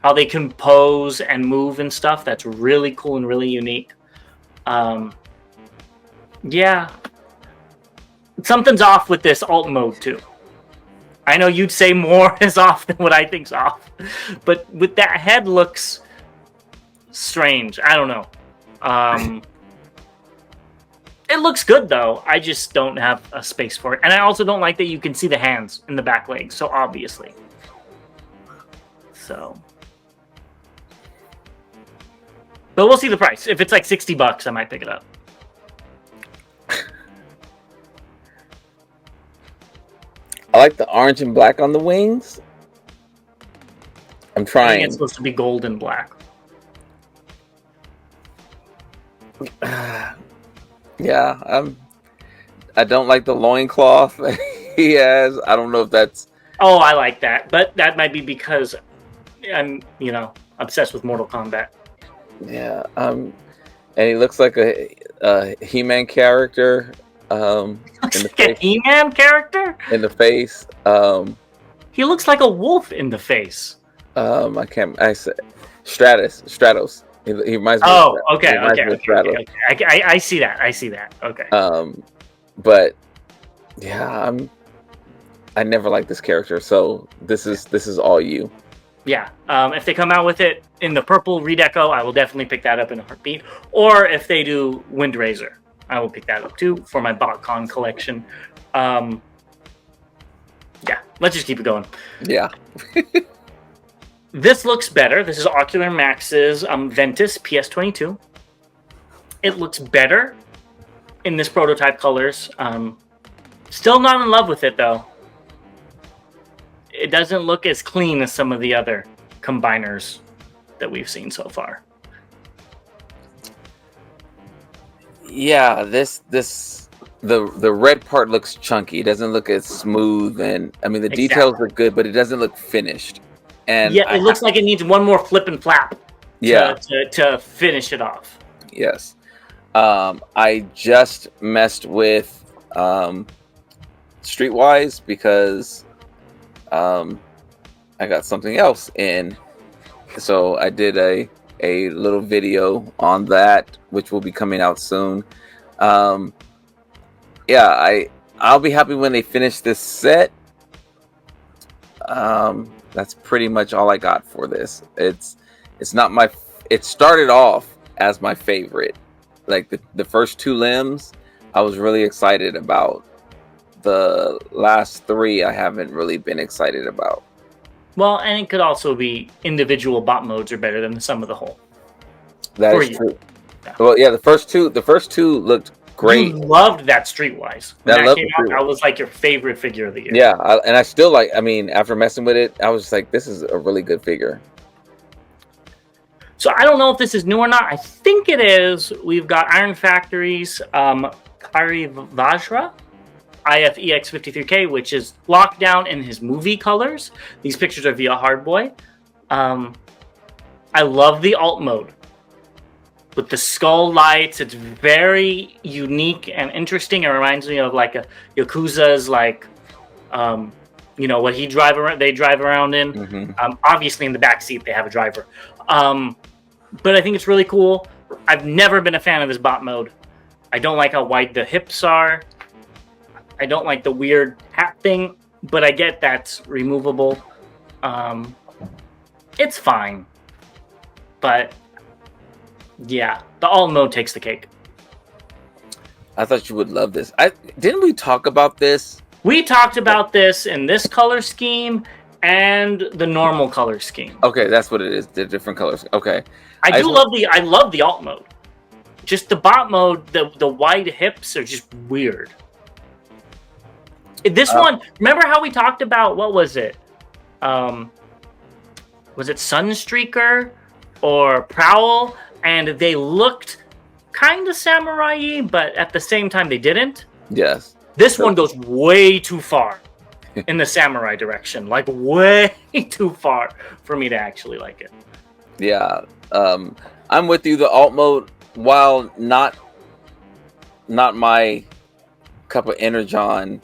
How they can pose and move and stuff. That's really cool and really unique. Yeah. Something's off with this alt mode, too. I know you'd say more is off than what I think's off. But with that head looks strange. I don't know. It looks good, though. I just don't have a space for it. And I also don't like that you can see the hands in the back legs, so obviously. So... But we'll see the price. If it's like $60, I might pick it up.
I like the orange and black on the wings. I'm trying.
I think it's supposed to be gold and black.
Yeah, I don't like the loincloth he has. I don't know if that's...
Oh, I like that. But that might be because I'm, obsessed with Mortal Kombat.
Yeah, and he looks like a He-Man character.
Looks like a He-Man character?
In the face.
He looks like a wolf in the face.
I said Stratos. He reminds me.
Oh, okay. I see that. Okay.
But yeah, I never liked this character, so this is all you.
Yeah. If they come out with it in the purple redeco, I will definitely pick that up in a heartbeat. Or if they do Windrazor, I will pick that up too for my BotCon collection. Yeah, let's just keep it going.
Yeah.
This looks better. This is Ocular Max's Ventus PS22. It looks better in this prototype colors. Still not in love with it, though. It doesn't look as clean as some of the other combiners that we've seen so far.
Yeah, the red part looks chunky. It doesn't look as smooth, and I mean the details are good, but it doesn't look finished. And
yeah, it looks like it needs one more flip and flap. To finish it off.
Yes, I just messed with Streetwise because I got something else in, so I did a little video on that, which will be coming out soon. Yeah, I'll be happy when they finish this set. That's pretty much all I got for this. It's not my. It started off as my favorite. Like the first two limbs, I was really excited about. The last three, I haven't really been excited about.
Well, and it could also be individual bot modes are better than the sum of the whole.
That is true. Yeah. Well, yeah, the first two looked great.
You loved that Streetwise. When
I
that
love
came
the
out,
Streetwise.
that was like your favorite figure of the year.
Yeah, and I still like. I mean, after messing with it, I was like, this is a really good figure.
So I don't know if this is new or not. I think it is. We've got Iron Factory's Kari Vajra IFEX53K, which is Lockdown in his movie colors. These pictures are via Hardboy. I love the alt mode with the skull lights. It's very unique and interesting. It reminds me of like a Yakuza's, like you know, what they drive around in.
Mm-hmm.
Obviously in the back seat they have a driver. But I think it's really cool. I've never been a fan of this bot mode. I don't like how wide the hips are. I don't like the weird hat thing, but I get that's removable. It's fine. But yeah, the alt mode takes the cake.
I thought you would love this. Didn't we talk about this?
We talked about this in this color scheme and the normal color scheme.
Okay, that's what it is. The different colors. Okay.
I love the alt mode. Just the bot mode, the wide hips are just weird. This one, remember how we talked about, what was it? Was it Sunstreaker or Prowl? And they looked kind of samurai-y, but at the same time they didn't.
Yes.
This one goes way too far in the samurai direction. Like way too far for me to actually like it.
Yeah. I'm with you. The alt mode, while not my cup of energon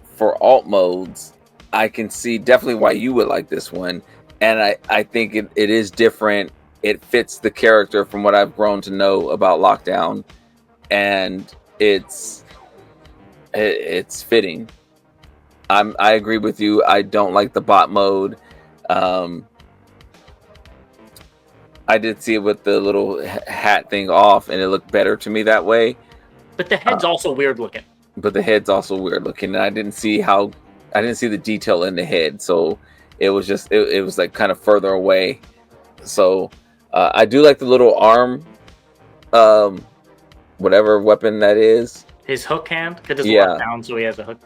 for alt modes, I can see definitely why you would like this one. And I think it is different. It fits the character from what I've grown to know about Lockdown. And it's fitting. I agree with you. I don't like the bot mode. I did see it with the little hat thing off, and it looked better to me that way.
But the head's also weird looking.
But the head's also weird looking, and I didn't see the detail in the head, so it was just it was like kind of further away. So I do like the little arm, whatever weapon that is.
His hook hand, because it's locked down, so he has a hook.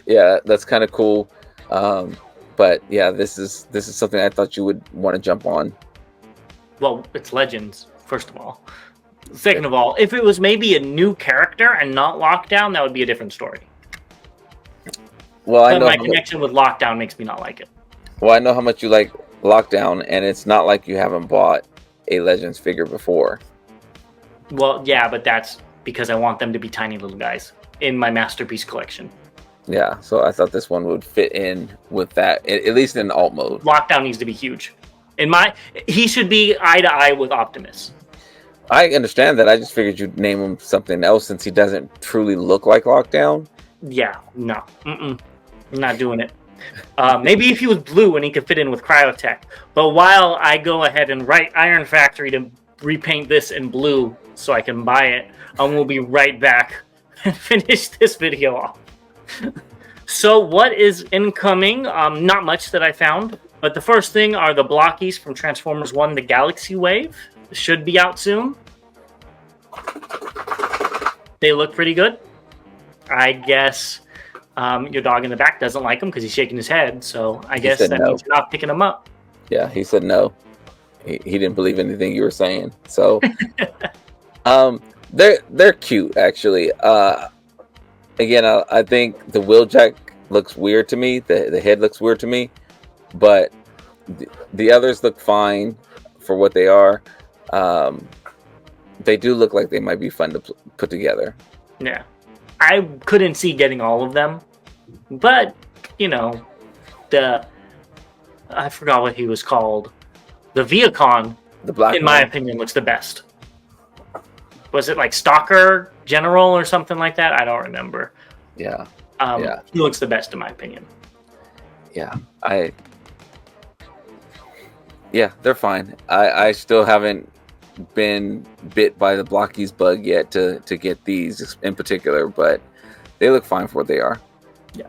Yeah, that's kind of cool. But yeah, this is something I thought you would want to jump on.
Well, it's Legends, first of all. Second of all, if it was maybe a new character and not Lockdown, that would be a different story.
Well, I
but
know
my connection with Lockdown makes me not like it.
Well, I know how much you like Lockdown, and it's not like you haven't bought a Legends figure before.
Well, yeah, but that's because I want them to be tiny little guys in my masterpiece collection.
Yeah, so I thought this one would fit in with that, at least in alt mode.
Lockdown needs to be huge. He should be eye to eye with Optimus.
I understand that. I just figured you'd name him something else since he doesn't truly look like Lockdown.
Yeah, no. I'm not doing it. Maybe if he was blue and he could fit in with Cryotech. But while I go ahead and write Iron Factory to repaint this in blue so I can buy it, we'll be right back and finish this video off. So what is incoming? Not much that I found. But the first thing are the blockies from Transformers 1, the Galaxy Wave. Should be out soon. They look pretty good. I guess your dog in the back doesn't like them because he's shaking his head. So I guess that means you're not picking them up.
Yeah, he said no. He didn't believe anything you were saying. So they're cute, actually. Again, I think the Wheeljack looks weird to me. The head looks weird to me. But the others look fine for what they are. They do look like they might be fun to put together.
Yeah. I couldn't see getting all of them. But, you know, I forgot what he was called. The Viacon,
the black
in my opinion, looks the best. Was it like Stalker General or something like that? I don't remember.
Yeah.
He looks the best in my opinion.
Yeah, they're fine. I still haven't been bit by the blockies bug yet to get these in particular, but they look fine for what they are.
Yeah.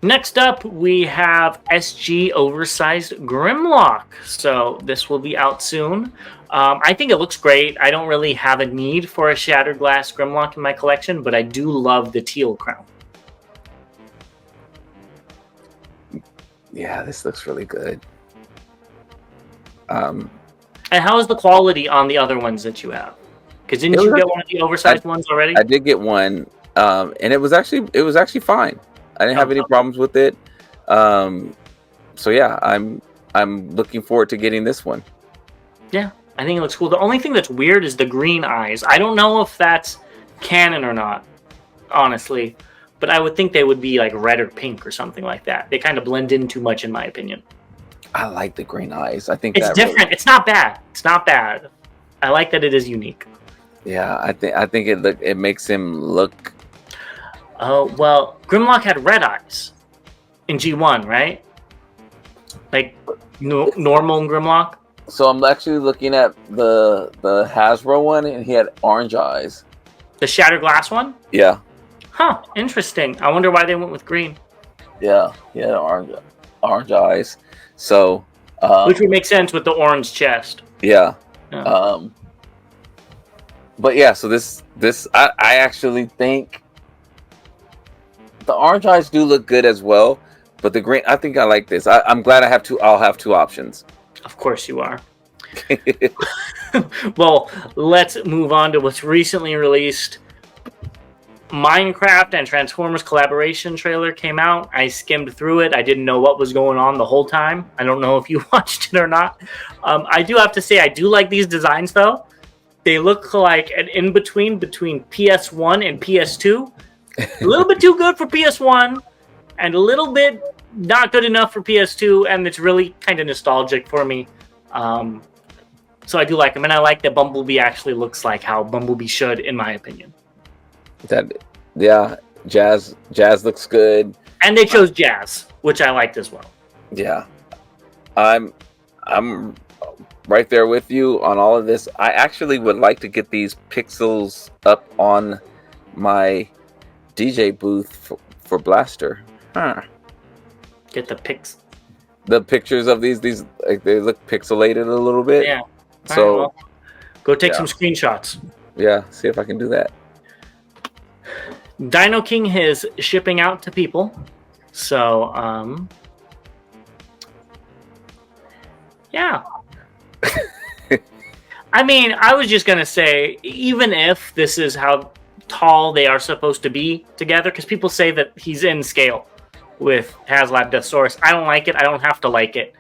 Next up, we have SG Oversized Grimlock. So this will be out soon. I think it looks great. I don't really have a need for a Shattered Glass Grimlock in my collection, but I do love the teal crown.
Yeah, this looks really good.
And how is the quality on the other ones that you have? Because didn't you get one of the oversized ones already?
I did get one, and it was actually fine. I didn't have any problems with it. So yeah, I'm looking forward to getting this one.
Yeah, I think it looks cool. The only thing that's weird is the green eyes. I don't know if that's canon or not, honestly, but I would think they would be like red or pink or something like that. They kind of blend in too much, in my opinion.
I like the green eyes. I think
it's different. Really... It's not bad. It's not bad. I like that it is unique.
Yeah, I think it makes him look.
Oh well, Grimlock had red eyes in G1, right? Like normal Grimlock.
So I'm actually looking at the Hasbro one, and he had orange eyes.
The Shattered Glass one?
Yeah.
Huh. Interesting. I wonder why they went with green.
Yeah, he had orange eyes. So.
Which would make sense with the orange chest.
Yeah. But yeah, so this I actually think the orange eyes do look good as well, but the green, I think I like this. I'm glad I'll have two options.
Of course you are. Well, let's move on to what's recently released. Minecraft and Transformers collaboration trailer came out. I skimmed through it. I didn't know what was going on the whole time. I don't know if you watched it or not. I do have to say I do like these designs though. They look like an in-between between PS1 and PS2. A little bit too good for PS1 and a little bit not good enough for PS2, and it's really kind of nostalgic for me. So I do like them, and I like that Bumblebee actually looks like how Bumblebee should, in my opinion.
Yeah, Jazz looks good.
And they chose Jazz, which I liked as well.
Yeah. I'm right there with you on all of this. I actually would like to get these pixels up on my DJ booth for Blaster.
Get
the pictures of these like, they look pixelated a little bit.
Yeah.
So
right, well, go take some screenshots.
Yeah, see if I can do that.
Dino King is shipping out to people. So yeah. I mean, I was just going to say, even if this is how tall they are supposed to be together, because people say that he's in scale with HasLab Deathsaurus. I don't like it. I don't have to like it.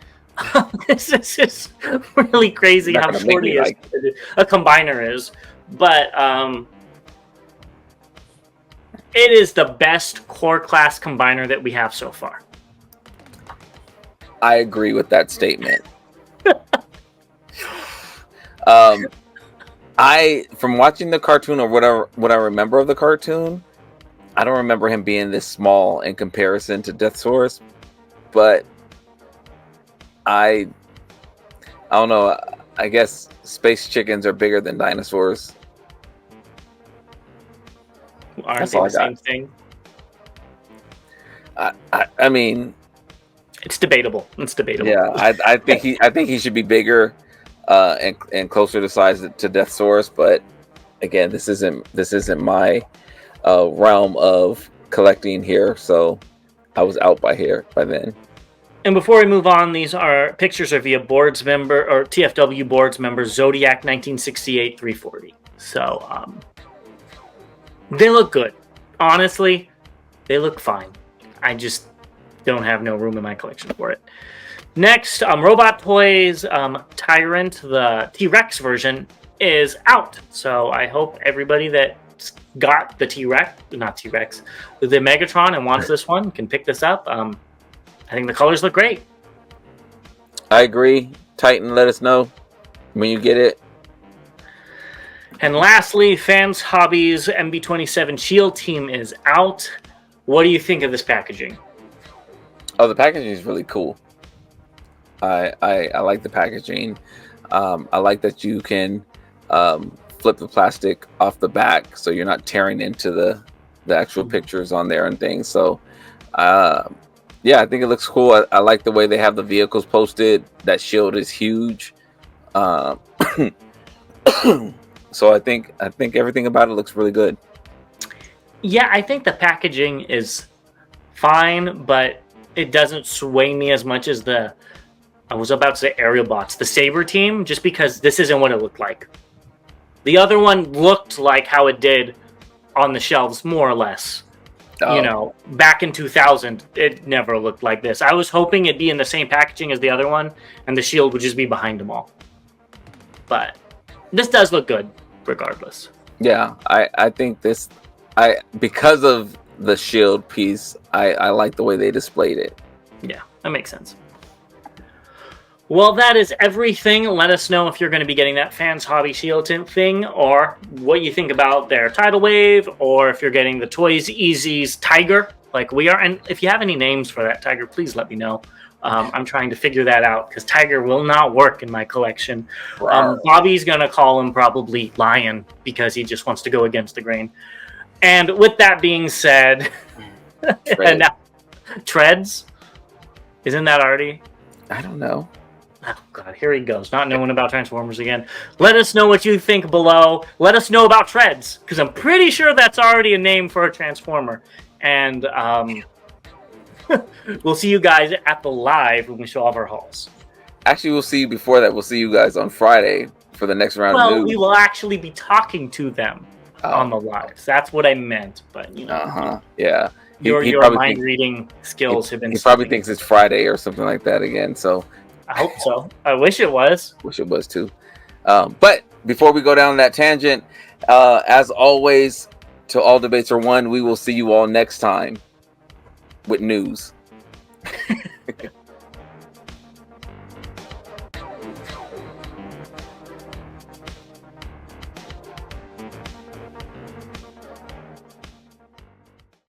This is just really crazy how short he is. A combiner is. But it is the best core class combiner that we have so far.
I agree with that statement. From watching the cartoon or what I remember of the cartoon, I don't remember him being this small in comparison to Deathsaurus, but I don't know. I guess space chickens are bigger than dinosaurs.
Aren't they the same thing?
I mean,
it's debatable.
Yeah, I think he should be bigger and closer to size to Deathsaurus, but again, this isn't my realm of collecting here, so I was out by then.
And before we move on, these are pictures of via boards member or TFW boards member Zodiac 1968 340. So they look good. Honestly, they look fine. I just don't have no room in my collection for it. Next, Robot Toys Tyrant, the T-Rex version, is out. So I hope everybody that got the the Megatron and wants this one can pick this up. I think the colors look great.
I agree. Titan, let us know when you get it.
And lastly, Fans Hobbies MB27 Shield Team is out. What do you think of this packaging?
Oh, the packaging is really cool. I like the packaging. I like that you can flip the plastic off the back, so you're not tearing into the actual pictures on there and things. So Yeah, I think it looks cool. I like the way they have the vehicles posted. That shield is huge. Um, so I think everything about it looks really good.
Yeah, I think the packaging is fine, but it doesn't sway me as much as I was about to say aerial bots, the Saber team, just because this isn't what it looked like. The other one looked like how it did on the shelves, more or less.
Oh.
You know, back in 2000, it never looked like this. I was hoping it'd be in the same packaging as the other one, and the shield would just be behind them all. But this does look good, regardless.
Yeah, I think this, because of the shield piece, I like the way they displayed it.
Yeah, that makes sense. Well, that is everything. Let us know if you're going to be getting that Fans Hobby Shield thing, or what you think about their Tidal Wave, or if you're getting the Toys Easy's Tiger, like we are. And if you have any names for that Tiger, please let me know. I'm trying to figure that out, because Tiger will not work in my collection. Bobby's going to call him probably Lion, because he just wants to go against the grain. And with that being said, and now, Treads? Isn't that already?
I don't know.
Oh, God, here he goes. Not knowing about Transformers again. Let us know what you think below. Let us know about Treads, because I'm pretty sure that's already a name for a Transformer. And we'll see you guys at the live when we show off our hauls.
Actually, we'll see you before that. We'll see you guys on Friday for the next round of news.
Well, we will actually be talking to them on the lives. That's what I meant. But, you know.
Yeah.
Your mind reading skills have been.
He probably thinks it's Friday or something like that again. So
I hope so. I wish it was.
Wish it was too. But before we go down that tangent, as always, to all debates are won. We will see you all next time with news.